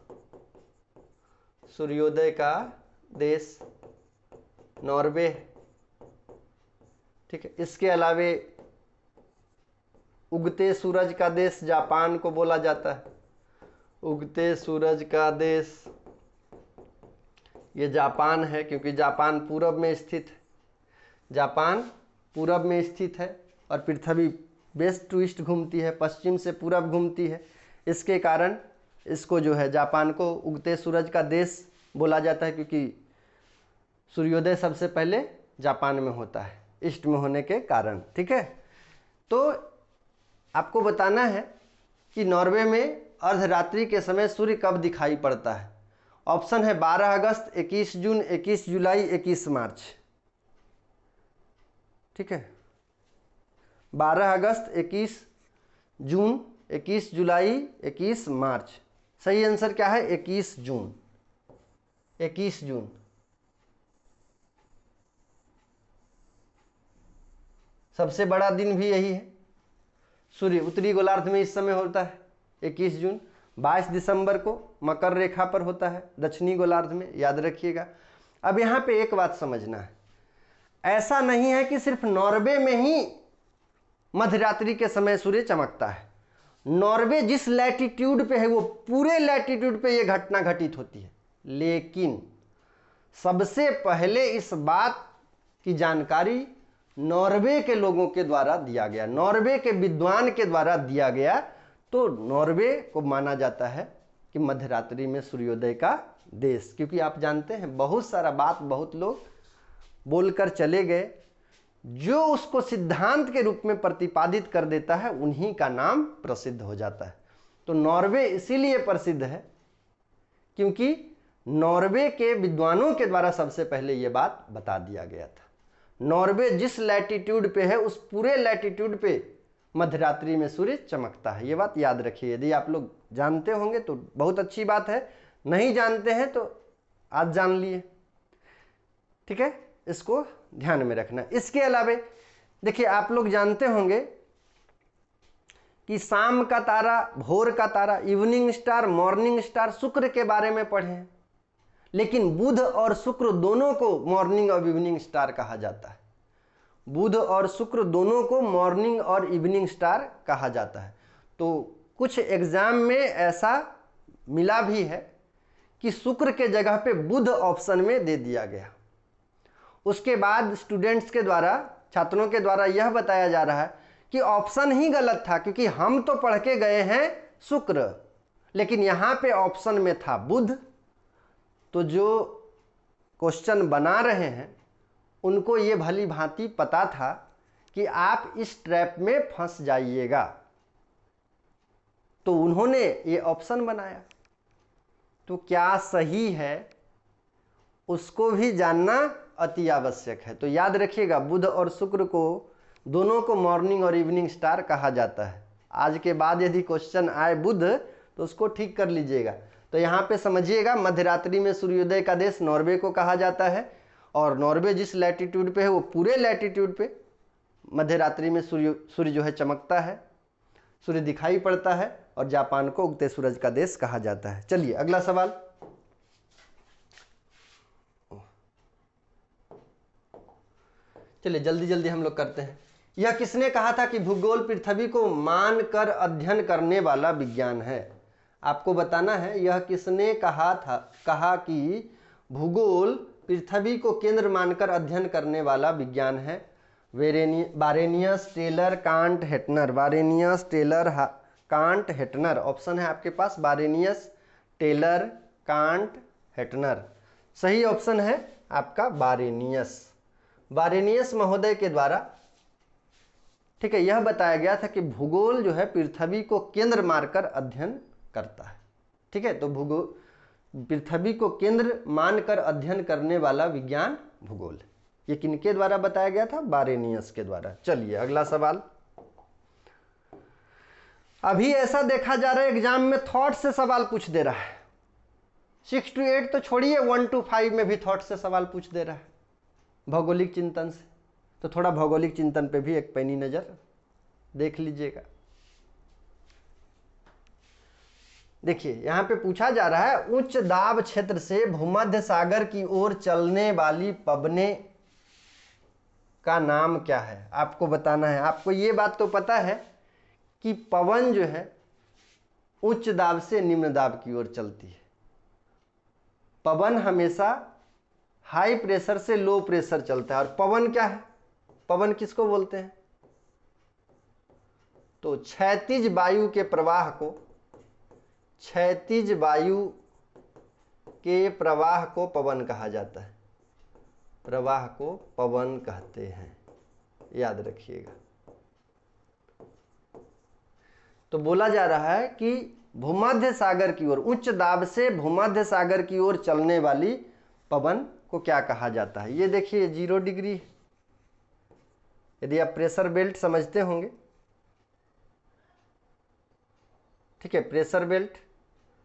सूर्योदय का देश नॉर्वे, ठीक है। इसके अलावे उगते सूरज का देश जापान को बोला जाता है। उगते सूरज का देश ये जापान है, क्योंकि जापान पूरब में स्थित है। जापान पूरब में स्थित है और पृथ्वी वेस्ट टू ईस्ट घूमती है, पश्चिम से पूरब घूमती है। इसके कारण इसको जो है जापान को उगते सूरज का देश बोला जाता है, क्योंकि सूर्योदय सबसे पहले जापान में होता है ईस्ट में होने के कारण, ठीक है। तो आपको बताना है कि नॉर्वे में अर्धरात्रि के समय सूर्य कब दिखाई पड़ता है। ऑप्शन है 12 अगस्त, 21 जून, 21 जुलाई, 21 मार्च, ठीक है। 12 अगस्त, 21 जून, 21 जुलाई, 21 मार्च। सही आंसर क्या है? 21 जून। 21 जून। सबसे बड़ा दिन भी यही है। सूर्य उत्तरी गोलार्ध में इस समय होता है 21 जून। 22 दिसंबर को मकर रेखा पर होता है दक्षिणी गोलार्ध में, याद रखिएगा। अब यहाँ पे एक बात समझना है, ऐसा नहीं है कि सिर्फ नॉर्वे में ही मध्यरात्रि के समय सूर्य चमकता है। नॉर्वे जिस लैटिट्यूड पे है वो पूरे लैटिट्यूड पे ये घटना घटित होती है। लेकिन सबसे पहले इस बात की जानकारी नॉर्वे के लोगों के द्वारा दिया गया, नॉर्वे के विद्वान के द्वारा दिया गया। तो नॉर्वे को माना जाता है कि मध्यरात्रि में सूर्योदय का देश, क्योंकि आप जानते हैं बहुत सारा बात बहुत लोग बोलकर चले गए, जो उसको सिद्धांत के रूप में प्रतिपादित कर देता है उन्हीं का नाम प्रसिद्ध हो जाता है। तो नॉर्वे इसीलिए प्रसिद्ध है क्योंकि नॉर्वे के विद्वानों के द्वारा सबसे पहले यह बात बता दिया गया था। नॉर्वे जिस लैटिट्यूड पे है उस पूरे लैटिट्यूड पे मध्यरात्रि में सूर्य चमकता है। ये बात याद रखिए। यदि आप लोग जानते होंगे तो बहुत अच्छी बात है, नहीं जानते हैं तो आज जान लिए, ठीक है। इसको ध्यान में रखना। इसके अलावा देखिए आप लोग जानते होंगे कि शाम का तारा, भोर का तारा, इवनिंग स्टार, मॉर्निंग स्टार शुक्र के बारे में पढ़े हैं, लेकिन बुध और शुक्र दोनों को मॉर्निंग और इवनिंग स्टार कहा जाता है। बुध और शुक्र दोनों को मॉर्निंग और इवनिंग स्टार कहा जाता है। तो कुछ एग्जाम में ऐसा मिला भी है कि शुक्र के जगह पे बुध ऑप्शन में दे दिया गया। उसके बाद स्टूडेंट्स के द्वारा, छात्रों के द्वारा यह बताया जा रहा है कि ऑप्शन ही गलत था, क्योंकि हम तो पढ़ के गए हैं शुक्र, लेकिन यहाँ पे ऑप्शन में था बुध। तो जो क्वेश्चन बना रहे हैं उनको ये भली भांति पता था कि आप इस ट्रैप में फंस जाइएगा, तो उन्होंने ये ऑप्शन बनाया। तो क्या सही है उसको भी जानना अति आवश्यक है। तो याद रखिएगा बुध और शुक्र को दोनों को मॉर्निंग और इवनिंग स्टार कहा जाता है। आज के बाद यदि क्वेश्चन आए बुध तो उसको ठीक कर लीजिएगा। तो यहाँ पे समझिएगा मध्यरात्रि में सूर्योदय का देश नॉर्वे को कहा जाता है, और नॉर्वे जिस लैटिट्यूड पे है वो पूरे लैटिट्यूड पे मध्यरात्रि में सूर्य जो है चमकता है, सूर्य दिखाई पड़ता है, और जापान को उगते सूरज का देश कहा जाता है। चलिए अगला सवाल। चलिए जल्दी जल्दी हम लोग करते हैं। यह किसने कहा था कि भूगोल पृथ्वी को मानकर अध्ययन करने वाला विज्ञान है? आपको बताना है यह किसने कहा कि भूगोल पृथ्वी को केंद्र मानकर अध्ययन करने वाला विज्ञान है। Varenius, Taylor, Kant, Hettner. Varenius, Taylor, Kant, Hettner. Option है आपके पास बारेनियस, टेलर, कांट, हेटनर। सही ऑप्शन है आपका बारेनियस। बारेनियस महोदय के द्वारा, ठीक है, यह बताया गया था कि भूगोल जो है पृथ्वी को केंद्र मानकर अध्ययन करता है। ठीक है, तो भूगोल पृथ्वी को केंद्र मानकर अध्ययन करने वाला विज्ञान भूगोल। ये किनके द्वारा बताया गया था? बारेनियस के द्वारा। चलिए अगला सवाल। अभी ऐसा देखा जा रहा है एग्जाम में थॉट से सवाल पूछ दे रहा है। 6 to 8 तो छोड़िए, 1 to 5 में भी थॉट से सवाल पूछ दे रहा है, भौगोलिक चिंतन से। तो थोड़ा भौगोलिक चिंतन पे भी एक पैनी नजर देख लीजिएगा। देखिए यहां पे पूछा जा रहा है उच्च दाब क्षेत्र से भूमध्य सागर की ओर चलने वाली पवने का नाम क्या है? आपको बताना है। आपको ये बात तो पता है कि पवन जो है उच्च दाब से निम्न दाब की ओर चलती है। पवन हमेशा हाई प्रेशर से लो प्रेशर चलता है। और पवन क्या है? पवन किसको बोलते हैं? तो क्षैतिज वायु के प्रवाह को, क्षैतिज वायु के प्रवाह को पवन कहा जाता है। प्रवाह को पवन कहते हैं, याद रखिएगा। तो बोला जा रहा है कि भूमध्य सागर की ओर, उच्च दाब से भूमध्य सागर की ओर चलने वाली पवन को क्या कहा जाता है? ये देखिए 0 डिग्री। यदि आप प्रेशर बेल्ट समझते होंगे, ठीक है, प्रेशर बेल्ट,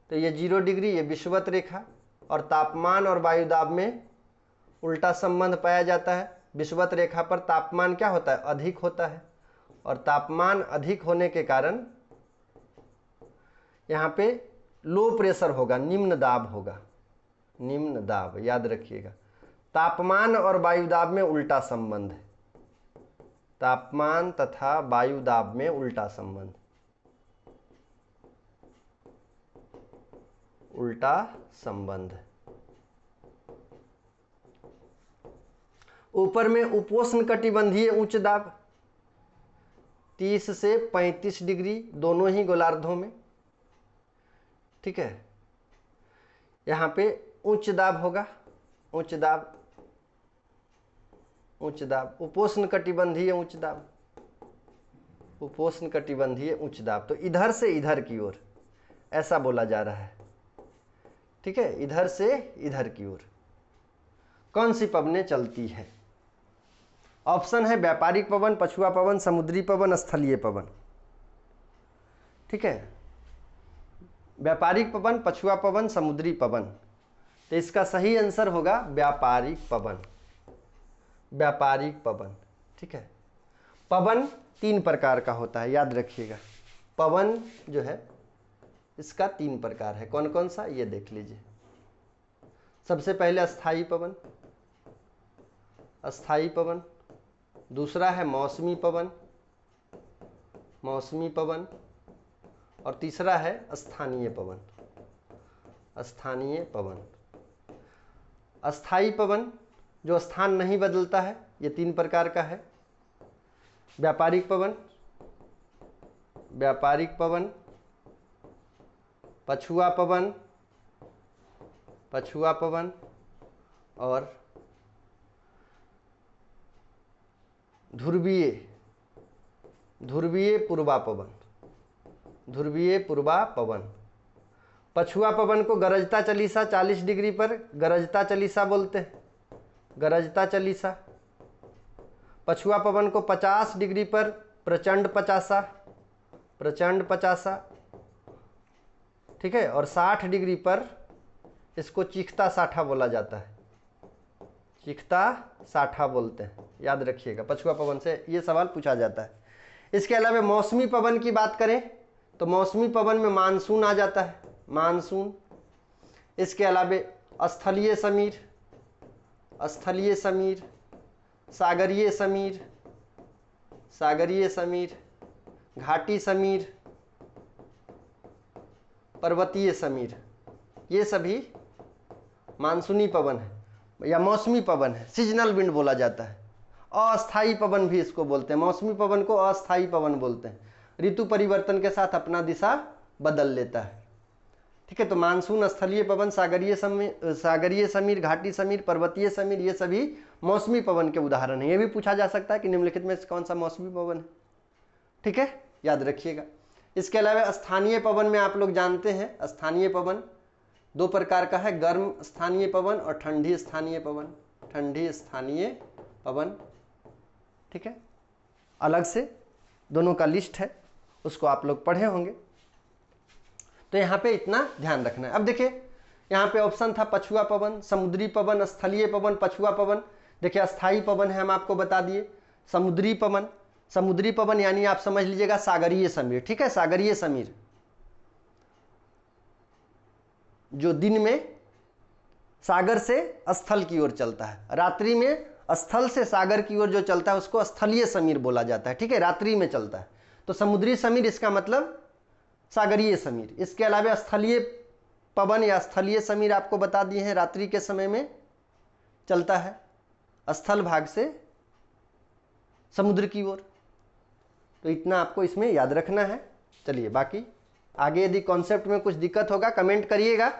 तो ये 0 डिग्री, ये विषुवत रेखा, और तापमान और वायुदाब में उल्टा संबंध पाया जाता है। विषुवत रेखा पर तापमान क्या होता है? अधिक होता है, और तापमान अधिक होने के कारण यहाँ पे लो प्रेशर होगा, निम्न दाब होगा, निम्न दाब, याद रखिएगा। तापमान और वायुदाब में उल्टा संबंध है, तापमान तथा वायुदाब में उल्टा संबंध, उल्टा संबंध। ऊपर में उपोष्णकटिबंधीय उच्च दाब 30 से 35 डिग्री दोनों ही गोलार्धों में, ठीक है। यहाँ पे उच्च दाब होगा, उच्च दाब, उच्च दाब, उपोष्णकटिबंधीय उच्च दाब, उपोष्णकटिबंधीय उच्च दाब। तो इधर से इधर की ओर ऐसा बोला जा रहा है, ठीक है, इधर से इधर की ओर कौन सी पवनें चलती है? ऑप्शन है व्यापारिक पवन, पछुआ पवन, समुद्री पवन, स्थलीय पवन। ठीक है, व्यापारिक पवन, पछुआ पवन, समुद्री पवन। तो इसका सही आंसर होगा व्यापारिक पवन। व्यापारिक पवन। ठीक है, पवन 3 प्रकार का होता है, याद रखिएगा। पवन जो है इसका 3 प्रकार है। कौन कौन सा, ये देख लीजिए। सबसे पहले अस्थाई पवन, अस्थाई पवन। दूसरा है मौसमी पवन, मौसमी पवन। और तीसरा है स्थानीय पवन, स्थानीय पवन। अस्थाई पवन जो स्थान नहीं बदलता है, ये 3 प्रकार का है। व्यापारिक पवन, व्यापारिक पवन। पछुआ पवन, पछुआ पवन। और ध्रुवीय, ध्रुवीय पूर्वा पवन, ध्रुवीय पूर्वा पवन। पछुआ पवन को गरजता चालीसा 40 डिग्री पर गरजता चालीसा बोलते हैं, गरजता चालीसा। पछुआ पवन को 50 डिग्री पर प्रचंड पचासा, प्रचंड पचासा। ठीक है, और 60 डिग्री पर इसको चीखता साठा बोला जाता है, चीखता साठा बोलते हैं, याद रखिएगा। पछुआ पवन से ये सवाल पूछा जाता है। इसके अलावा मौसमी पवन की बात करें तो मौसमी पवन में मानसून आ जाता है, मानसून। इसके अलावा स्थलीय समीर, स्थलीय समीर। सागरीय समीर, सागरीय समीर। घाटी समीर, पर्वतीय समीर। ये सभी मानसूनी पवन है या मौसमी पवन है, सीजनल विंड बोला जाता है। अस्थाई पवन भी इसको बोलते हैं, मौसमी पवन को अस्थाई पवन बोलते हैं। ऋतु परिवर्तन के साथ अपना दिशा बदल लेता है। ठीक है, तो मानसून, स्थलीय पवन, सागरीय समीर, सागरीय समीर, घाटी समीर, पर्वतीय समीर, ये सभी मौसमी पवन के उदाहरण हैं। ये भी पूछा जा सकता है कि निम्नलिखित में कौन सा मौसमी पवन है। ठीक है, याद रखिएगा। इसके अलावा स्थानीय पवन में आप लोग जानते हैं, स्थानीय पवन 2 प्रकार का है, गर्म स्थानीय पवन और ठंडी स्थानीय पवन, ठंडी स्थानीय पवन। ठीक है, अलग से दोनों का लिस्ट है, उसको आप लोग पढ़े होंगे। तो यहाँ पे इतना ध्यान रखना है। अब देखिए, यहाँ पे ऑप्शन था पछुआ पवन, समुद्री पवन, स्थलीय पवन, पछुआ पवन। देखिए, अस्थाई पवन है, हम आपको बता दिए। समुद्री पवन, समुद्री पवन यानी आप समझ लीजिएगा सागरीय समीर। ठीक है, सागरीय समीर जो दिन में सागर से स्थल की ओर चलता है, रात्रि में स्थल से सागर की ओर जो चलता है उसको स्थलीय समीर बोला जाता है। ठीक है, रात्रि में चलता है। तो समुद्री समीर इसका मतलब सागरीय समीर। इसके अलावा स्थलीय पवन या स्थलीय समीर आपको बता दिए हैं, रात्रि के समय में चलता है स्थल भाग से समुद्र की ओर। तो इतना आपको इसमें याद रखना है। चलिए, बाकी आगे यदि कॉन्सेप्ट में कुछ दिक्कत होगा कमेंट करिएगा,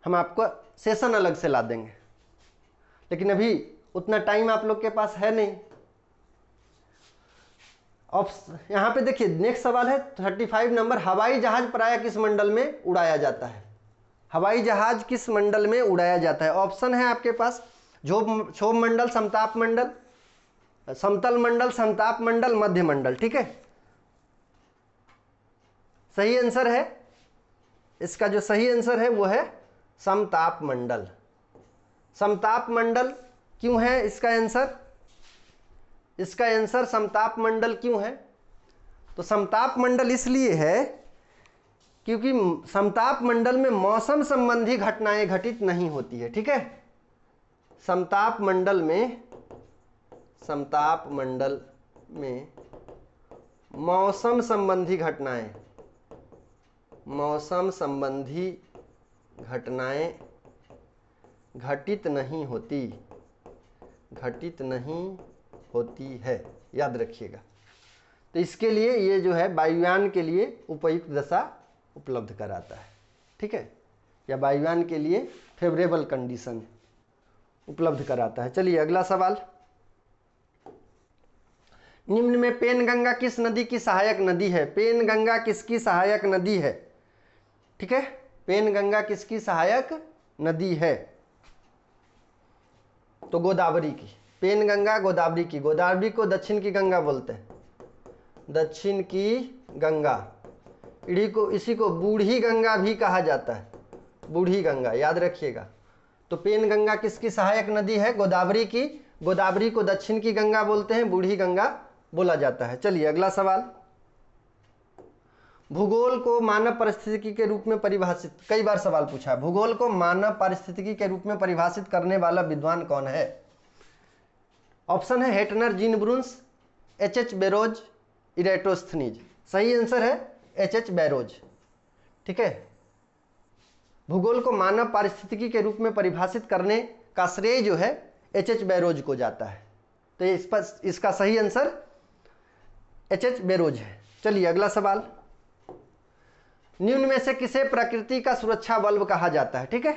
हम आपको सेशन अलग से ला देंगे। लेकिन अभी उतना टाइम आप लोग के पास है नहीं। यहाँ पे देखिए, नेक्स्ट सवाल है 35 नंबर। हवाई जहाज प्रायः किस मंडल में उड़ाया जाता है? हवाई जहाज किस मंडल में उड़ाया जाता है? ऑप्शन है आपके पास, क्षोभ मंडल, समताप मंडल, समतल मंडल, संताप मंडल, मध्य मंडल। ठीक है, सही आंसर है, इसका जो सही आंसर है वो है समताप मंडल। समताप मंडल क्यों है इसका आंसर? इसका आंसर समताप मंडल क्यों है? तो समताप मंडल इसलिए है क्योंकि समताप मंडल में मौसम संबंधी घटनाएं घटित नहीं होती है। ठीक है, समताप मंडल में, समताप मंडल में मौसम संबंधी घटनाएं, मौसम संबंधी घटनाएं घटित नहीं होती, घटित नहीं होती है, याद रखिएगा। तो इसके लिए ये जो है वायुयान के लिए उपयुक्त दशा उपलब्ध कराता है। ठीक है, या वायुयान के लिए फेवरेबल कंडीशन उपलब्ध कराता है। चलिए अगला सवाल। निम्न में पेनगंगा किस नदी की सहायक नदी है? पेनगंगा किसकी सहायक नदी है? ठीक है, पेनगंगा किसकी सहायक नदी है? तो गोदावरी की। पेनगंगा गोदावरी की। गोदावरी को दक्षिण की गंगा बोलते हैं, दक्षिण की गंगा। इसी को बूढ़ी गंगा भी कहा जाता है, बूढ़ी गंगा, याद रखिएगा। तो पेनगंगा किसकी सहायक नदी है? गोदावरी की। गोदावरी को दक्षिण की गंगा बोलते हैं, बूढ़ी गंगा बोला जाता है। चलिए अगला सवाल, भूगोल को मानव पारिस्थितिकी के रूप में परिभाषित, कई बार सवाल पूछा है, भूगोल को मानव पारिस्थितिकी के रूप में परिभाषित करने वाला विद्वान कौन है? ऑप्शन है हेटनर, जीन ब्रून्स, एच बैरोज, इरेटोस्थनीज। सही आंसर है एच बैरोज। ठीक है, भूगोल को मानव पारिस्थितिकी के रूप में परिभाषित करने का श्रेय जो है एच बैरोज को जाता है। तो इस पर इसका सही आंसर एच बैरोज है। चलिए अगला सवाल, निम्न में से किसे प्रकृति का सुरक्षा बल्ब कहा जाता है? ठीक है,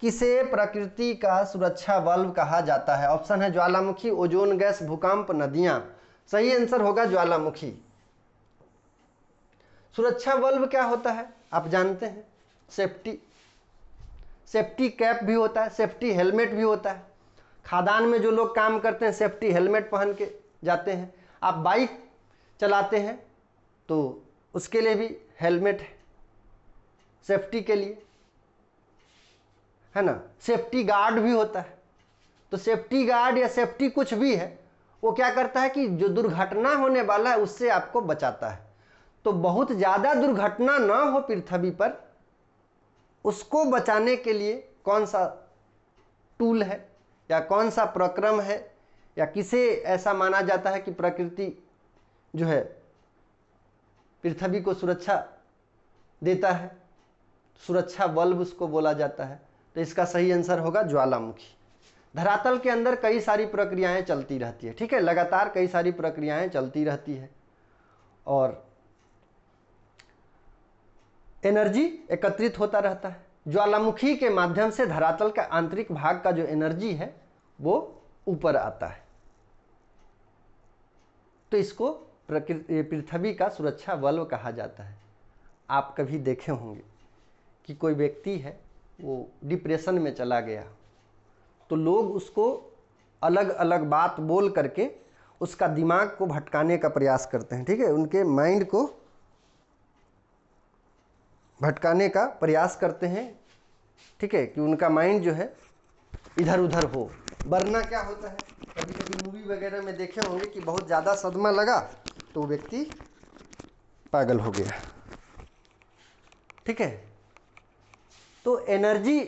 किसे प्रकृति का सुरक्षा बल्ब कहा जाता है? ऑप्शन है ज्वालामुखी, ओजोन गैस, भूकंप, नदियां। सही आंसर होगा ज्वालामुखी। सुरक्षा बल्ब क्या होता है आप जानते हैं, सेफ्टी कैप भी होता है, सेफ्टी हेलमेट भी होता है। खादान में जो लोग काम करते हैं सेफ्टी हेलमेट पहन के जाते हैं। आप बाइक चलाते हैं तो उसके लिए भी हेलमेट है, सेफ्टी के लिए, है ना। सेफ्टी गार्ड भी होता है। तो सेफ्टी गार्ड या सेफ्टी कुछ भी है, वो क्या करता है कि जो दुर्घटना होने वाला है उससे आपको बचाता है। तो बहुत ज़्यादा दुर्घटना ना हो पृथ्वी पर, उसको बचाने के लिए कौन सा टूल है या कौन सा प्रक्रम है या किसे ऐसा माना जाता है कि प्रकृति जो है पृथ्वी को सुरक्षा देता है, सुरक्षा बल्ब उसको बोला जाता है। तो इसका सही आंसर होगा ज्वालामुखी। धरातल के अंदर कई सारी प्रक्रियाएं चलती रहती है। ठीक है, लगातार कई सारी प्रक्रियाएं चलती रहती है और एनर्जी एकत्रित होता रहता है। ज्वालामुखी के माध्यम से धरातल का आंतरिक भाग का जो एनर्जी है वो ऊपर आता है। तो इसको पृथ्वी का सुरक्षा बल्ब कहा जाता है। आप कभी देखे होंगे कि कोई व्यक्ति है वो डिप्रेशन में चला गया, तो लोग उसको अलग अलग बात बोल करके उसका दिमाग को भटकाने का प्रयास करते हैं। ठीक है, उनके माइंड को भटकाने का प्रयास करते हैं। ठीक है, कि उनका माइंड जो है इधर उधर हो। वरना क्या होता है, कभी कभी मूवी वगैरह में देखे होंगे कि बहुत ज़्यादा सदमा लगा तो व्यक्ति पागल हो गया। ठीक है, तो एनर्जी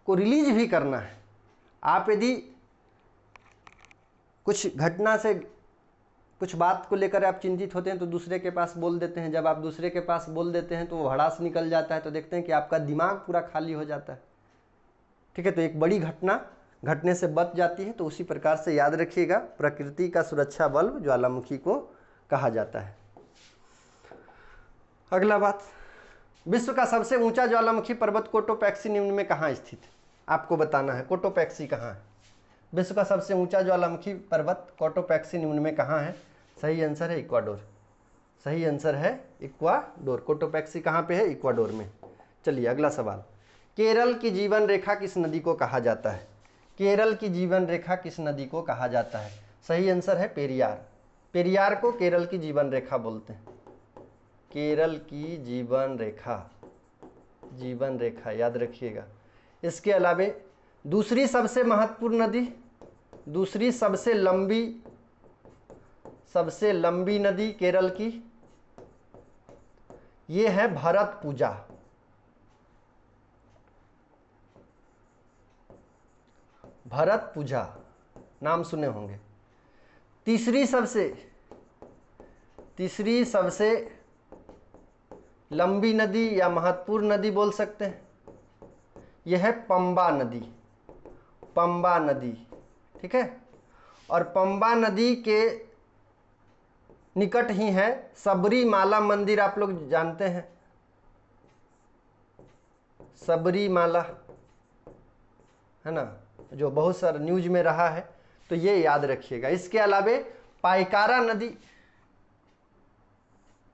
को रिलीज भी करना है। आप यदि कुछ घटना से, कुछ बात को लेकर आप चिंतित होते हैं तो दूसरे के पास बोल देते हैं। जब आप दूसरे के पास बोल देते हैं तो वो भड़ास निकल जाता है, तो देखते हैं कि आपका दिमाग पूरा खाली हो जाता है। ठीक है, तो एक बड़ी घटना घटने से बच जाती है। तो उसी प्रकार से याद रखिएगा, प्रकृति का सुरक्षा बल्ब ज्वालामुखी को कहा जाता है। अगला बात, विश्व का सबसे ऊंचा ज्वालामुखी पर्वत कोटोपैक्सी निम्न में कहाँ स्थित है? आपको बताना है कोटोपैक्सी कहाँ है। विश्व का सबसे ऊंचा ज्वालामुखी पर्वत कोटोपैक्सी निम्न में कहाँ है? सही आंसर है इक्वाडोर। सही आंसर है इक्वाडोर। कोटोपैक्सी कहाँ पे है? इक्वाडोर में। चलिए अगला सवाल, केरल की जीवन रेखा किस नदी को कहा जाता है? केरल की जीवन रेखा किस नदी को कहा जाता है? सही आंसर है पेरियार। पेरियार को केरल की जीवन रेखा बोलते हैं। केरल की जीवन रेखा याद रखिएगा। इसके अलावा दूसरी सबसे महत्वपूर्ण नदी, दूसरी सबसे लंबी नदी केरल की, ये है भरतपुजा। भरतपुजा नाम सुने होंगे। तीसरी सबसे लंबी नदी या महत्वपूर्ण नदी बोल सकते हैं, यह है पंबा नदी। ठीक है, और पंबा नदी के निकट ही है सबरीमाला मंदिर। आप लोग जानते हैं सबरीमाला, है ना, जो बहुत सारा न्यूज में रहा है। तो ये याद रखिएगा। इसके अलावा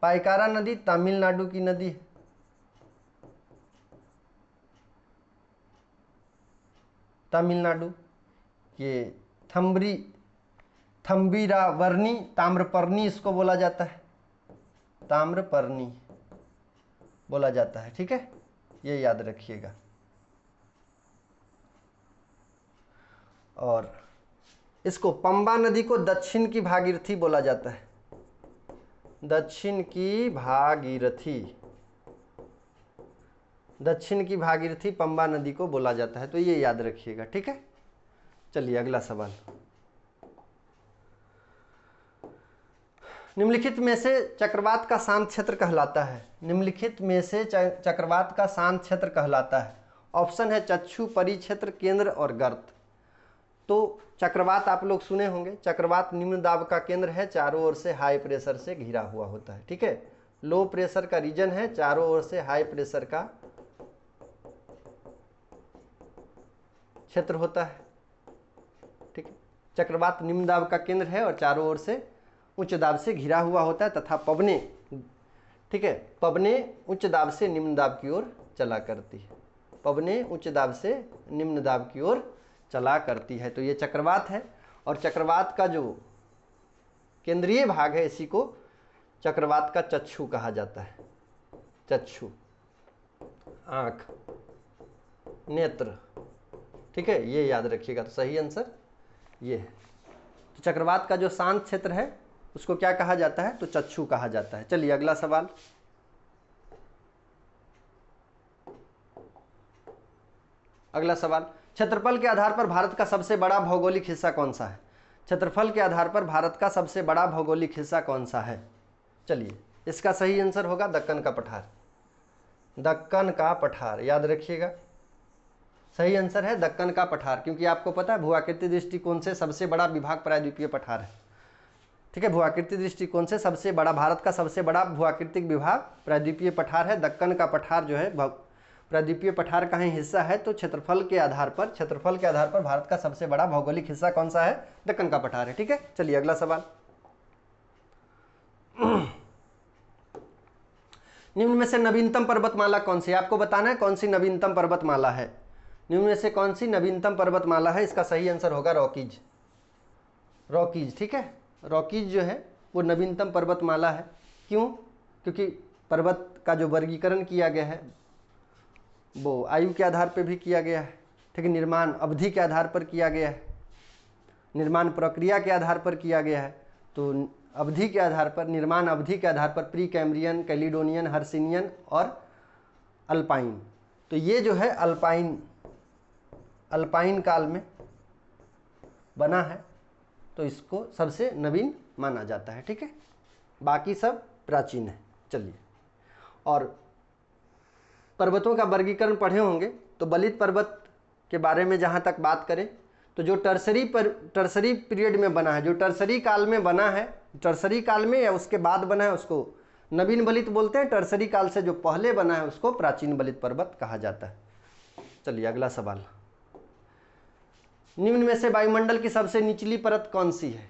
पाइकारा नदी तमिलनाडु की नदी है। तमिलनाडु, ये थम्बीरावर्णी, ताम्रपर्णी इसको बोला जाता है, ताम्रपर्णी बोला जाता है। ठीक है, ये याद रखिएगा। और इसको पंबा नदी को दक्षिण की भागीरथी बोला जाता है, दक्षिण की भागीरथी, दक्षिण की भागीरथी पंबा नदी को बोला जाता है, तो ये याद रखिएगा, ठीक है। चलिए अगला सवाल, निम्नलिखित में से चक्रवात का शांत क्षेत्र कहलाता है, निम्नलिखित में से चक्रवात का शांत क्षेत्र कहलाता है। ऑप्शन है चक्षु, परिक्षेत्र, केंद्र और गर्त। तो चक्रवात आप लोग सुने होंगे, चक्रवात निम्न दाब का केंद्र है, चारों ओर से हाई प्रेशर से घिरा हुआ होता है, ठीक है। लो प्रेशर का रीजन है, चारों ओर से हाई प्रेशर का क्षेत्र होता है, ठीक है। चक्रवात निम्न दाब का केंद्र है और चारों ओर से उच्च दाब से घिरा हुआ होता है तथा पवने, ठीक है, पवने उच्च दाब से निम्न दाब की ओर चला करती है, पवने उच्च दाब से निम्न दाब की ओर चला करती है। तो ये चक्रवात है और चक्रवात का जो केंद्रीय भाग है इसी को चक्रवात का चक्षु कहा जाता है, चक्षु, आंख, नेत्र, ठीक है, ये याद रखिएगा। तो सही आंसर ये है। तो चक्रवात का जो शांत क्षेत्र है उसको क्या कहा जाता है, तो चक्षु कहा जाता है। चलिए अगला सवाल, अगला सवाल, क्षेत्रफल के आधार पर भारत का सबसे बड़ा भौगोलिक हिस्सा कौन सा है, क्षेत्रफल के आधार पर भारत का सबसे बड़ा भौगोलिक हिस्सा कौन सा है। चलिए इसका सही आंसर होगा दक्कन का पठार, दक्कन का पठार, याद रखिएगा, सही आंसर है दक्कन का पठार, क्योंकि आपको पता है भूआकृति दृष्टिकोण से सबसे बड़ा विभाग प्रायद्वीपीय पठार है, ठीक है। भूआकृति दृष्टिकोण से सबसे बड़ा, भारत का सबसे बड़ा भूआकृतिक विभाग प्रायद्वीपीय पठार है। दक्कन का पठार जो है प्रायद्वीपीय पठार का ही हिस्सा है। तो क्षेत्रफल के आधार पर भारत का सबसे बड़ा भौगोलिक हिस्सा कौन सा है, दक्कन का पठार है, ठीक है। चलिए अगला सवाल, निम्न में से नवीनतम पर्वतमाला कौन सी है, आपको बताना है कौन सी नवीनतम पर्वतमाला है, निम्न में से कौन सी नवीनतम पर्वतमाला है। इसका सही आंसर होगा रॉकीज, रॉकीज, ठीक है। रॉकीज जो है वो नवीनतम पर्वतमाला है। क्यों, क्योंकि पर्वत का जो वर्गीकरण किया गया है वो आयु के आधार पर भी किया गया है, ठीक है, निर्माण अवधि के आधार पर किया गया है, निर्माण प्रक्रिया के आधार पर किया गया है। तो अवधि के आधार पर, निर्माण अवधि के आधार पर प्री कैम्ब्रियन, कैलिडोनियन, हर्सिनियन और अल्पाइन। तो ये जो है अल्पाइन काल में बना है, तो इसको सबसे नवीन माना जाता है, ठीक है, बाकी सब प्राचीन है। चलिए, और पर्वतों का वर्गीकरण पढ़े होंगे, तो बलित पर्वत के बारे में जहाँ तक बात करें तो जो टर्सरी पीरियड में बना है, जो टर्सरी काल में बना है, टर्सरी काल में या उसके बाद बना है उसको नवीन बलित बोलते हैं, टर्सरी काल से जो पहले बना है उसको प्राचीन बलित पर्वत कहा जाता है। चलिए अगला सवाल, निम्न में से वायुमंडल की सबसे निचली परत कौन सी है,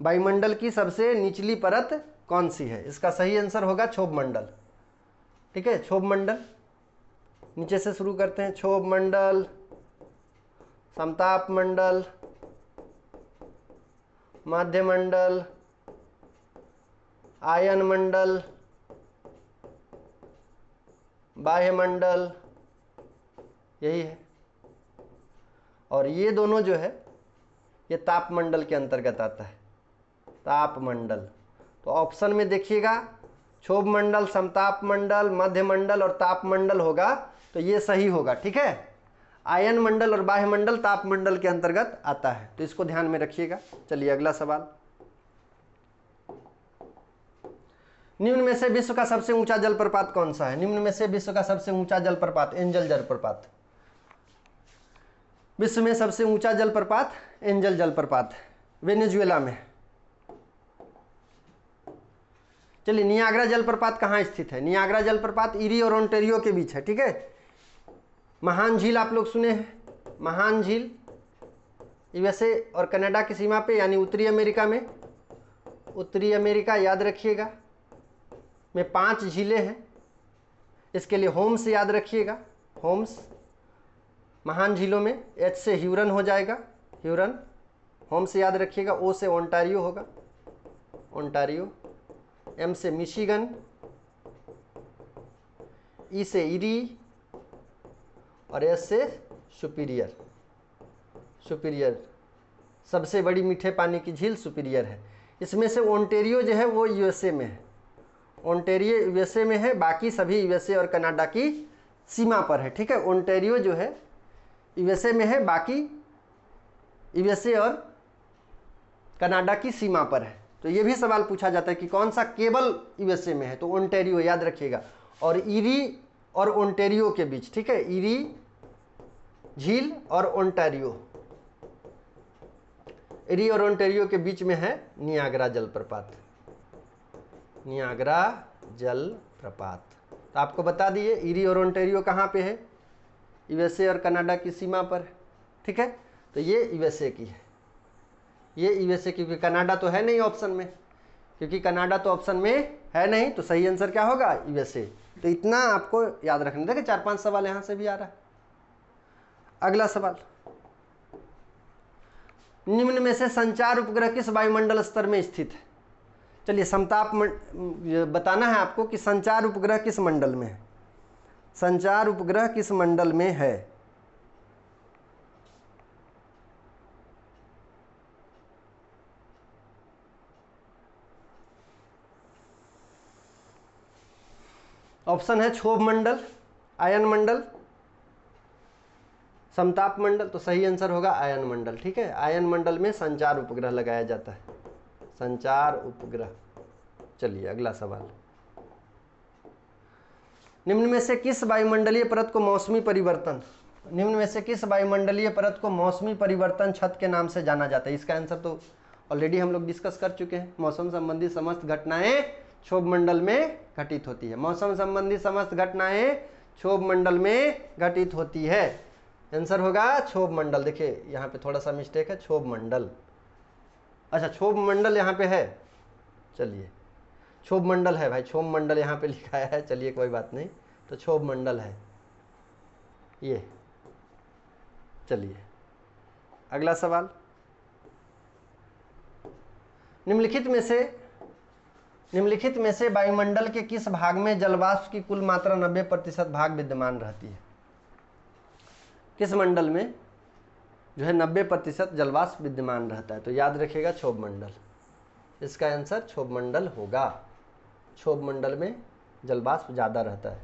वायुमंडल की सबसे निचली परत कौन सी है। इसका सही आंसर होगा क्षोभ मंडल, ठीक है, क्षोभ मंडल। नीचे से शुरू करते हैं, क्षोभ मंडल, समताप मंडल, माध्य मंडल, आयन मंडल, बाह्य मंडल, यही है। और ये दोनों जो है ये ताप मंडल के अंतर्गत आता है, ताप मंडल। तो ऑप्शन में देखिएगा क्षोभ मंडल, समताप मंडल, मध्य मंडल और ताप मंडल होगा, तो ये सही होगा, ठीक है। आयन मंडल और बाह्य मंडल ताप मंडल के अंतर्गत आता है, तो इसको ध्यान में रखिएगा। चलिए अगला सवाल, निम्न में से विश्व का सबसे ऊंचा जलप्रपात कौन सा है, निम्न में से विश्व का सबसे ऊंचा जलप्रपात एंजल जलप्रपात, विश्व में सबसे ऊंचा जलप्रपात एंजल जलप्रपात वेनेजुएला में। चलिए, नियाग्रा जलप्रपात कहाँ स्थित है, नियाग्रा जलप्रपात इरी और ओंटारियो के बीच है, ठीक है। महान झील आप लोग सुने हैं, महान झील यूएसए और कनाडा की सीमा पे, यानी उत्तरी अमेरिका में, उत्तरी अमेरिका याद रखिएगा में 5 झीलें हैं। इसके लिए होम्स याद रखिएगा, होम्स, महान झीलों में एच से ह्यूरन हो जाएगा, ह्यूरन, होम्स याद रखिएगा, ओ से ओंटारियो होगा, ओंटारियो, एम से मिशिगन, ई से इरी और एस से सुपीरियर, सुपीरियर सबसे बड़ी मीठे पानी की झील सुपीरियर है। इसमें से ओंटेरियो जो है वो यूएसए में है, ओंटेरियो यूएसए में है, बाकी सभी यूएसए और कनाडा की सीमा पर है। ठीक है, ओंटेरियो जो है यूएसए में है, बाकी यूएसए और कनाडा की सीमा पर है। तो ये भी सवाल पूछा जाता है कि कौन सा केवल यूएसए में है, तो ओंटेरियो याद रखिएगा। और ईरी और ओंटेरियो के बीच, ठीक है, ईरी झील और ओंटारियो, ईरी और ओंटारियो के बीच में है नियाग्रा जलप्रपात, नियाग्रा जलप्रपात। तो आपको बता दिए ईरी और ओंटारियो कहाँ पे है, यूएसए और कनाडा की सीमा पर है। ठीक है, तो ये यूएसए की है, ये यूएसए, क्योंकि कनाडा तो है नहीं ऑप्शन में, क्योंकि कनाडा तो ऑप्शन में है नहीं, तो सही आंसर क्या होगा, यूएसए। तो इतना आपको याद रखना। देखिए 4-5 सवाल यहां से भी आ रहा है। अगला सवाल, निम्न में से संचार उपग्रह किस वायुमंडल स्तर में स्थित है। चलिए समताप बताना है आपको कि संचार उपग्रह किस मंडल में है, संचार उपग्रह किस मंडल में है। ऑप्शन है क्षोभ मंडल, आयन मंडल, समताप मंडल। तो सही आंसर होगा आयन मंडल। ठीक है, आयन मंडल में संचार उपग्रह लगाया जाता है, संचार उपग्रह। चलिए अगला सवाल, निम्न में से किस वायुमंडलीय परत को मौसमी परिवर्तन, निम्न में से किस वायुमंडलीय परत को मौसमी परिवर्तन छत के नाम से जाना जाता है। इसका आंसर तो ऑलरेडी हम लोग डिस्कस कर चुके हैं। मौसम संबंधी समस्त घटनाएं क्षोभ मंडल में घटित होती है, मौसम संबंधी समस्त घटनाएं क्षोभ मंडल में घटित होती है। आंसर होगा क्षोभ मंडल। देखिए यहाँ पे थोड़ा सा मिस्टेक है, क्षोभ मंडल। अच्छा क्षोभ मंडल यहाँ पे है, चलिए क्षोभ मंडल है भाई, क्षोभ मंडल यहाँ पे लिखा है, चलिए कोई बात नहीं, तो क्षोभ मंडल है ये। चलिए अगला सवाल, निम्नलिखित में से वायुमंडल के किस भाग में जलवाष्प की कुल मात्रा 90% भाग विद्यमान रहती है। किस मंडल में जो है 90% जलवाष्प विद्यमान रहता है। तो याद रखिएगा क्षोभ मंडल, इसका आंसर क्षोभ मंडल होगा। क्षोभ मंडल में जलवाष्प ज़्यादा रहता है,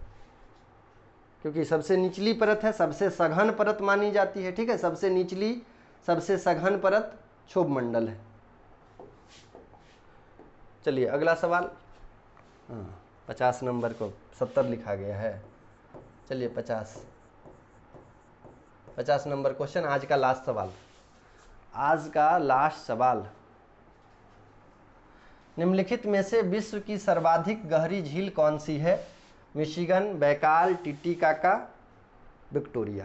क्योंकि सबसे निचली परत है, सबसे सघन परत मानी जाती है। ठीक है, सबसे निचली सबसे सघन परत क्षोभ मंडल है। चलिए अगला सवाल, 50 नंबर को 70 लिखा गया है। चलिए 50 नंबर क्वेश्चन, आज का लास्ट सवाल, आज का लास्ट सवाल, निम्नलिखित में से विश्व की सर्वाधिक गहरी झील कौन सी है। Michigan, Baikal, Titicaca, Victoria.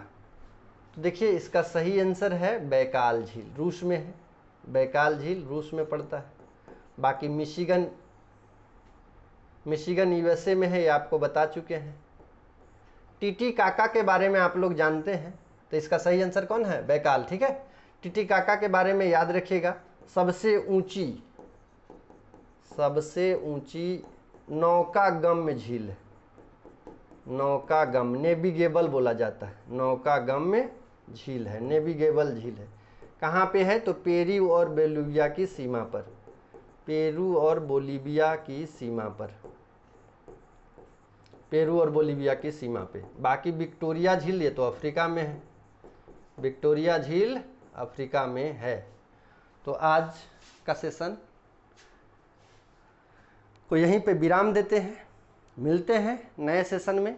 तो देखिए इसका सही आंसर है बैकाल झील, रूस में है, बैकाल झील रूस में पड़ता है। बाकी मिशिगन यूएसए में है, ये आपको बता चुके हैं। टिटिकाका के बारे में आप लोग जानते हैं, तो इसका सही आंसर कौन है, बैकाल। ठीक है, टिटिकाका के बारे में याद रखिएगा, सबसे ऊंची नौकागम्य झील है, नौकागम्य, नेविगेबल बोला जाता है, नौकागम्य झील है, नेविगेबल झील है। कहाँ पे है, तो पेरू और बोलीविया की सीमा पर, पेरू और बोलीविया की सीमा पर, पेरू और बोलीविया की सीमा पे। बाकी विक्टोरिया झील ये तो अफ्रीका में है, विक्टोरिया झील अफ्रीका में है। तो आज का सेशन को यहीं पे विराम देते हैं, मिलते हैं नए सेशन में।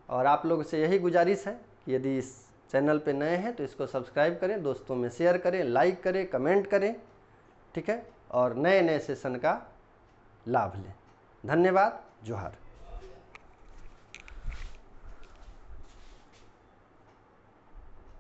और आप लोगों से यही गुजारिश है कि यदि इस चैनल पे नए हैं तो इसको सब्सक्राइब करें, दोस्तों में शेयर करें, लाइक करें, कमेंट करें। ठीक है, और नए नए सेशन का लाभ लें। धन्यवाद, जोहार।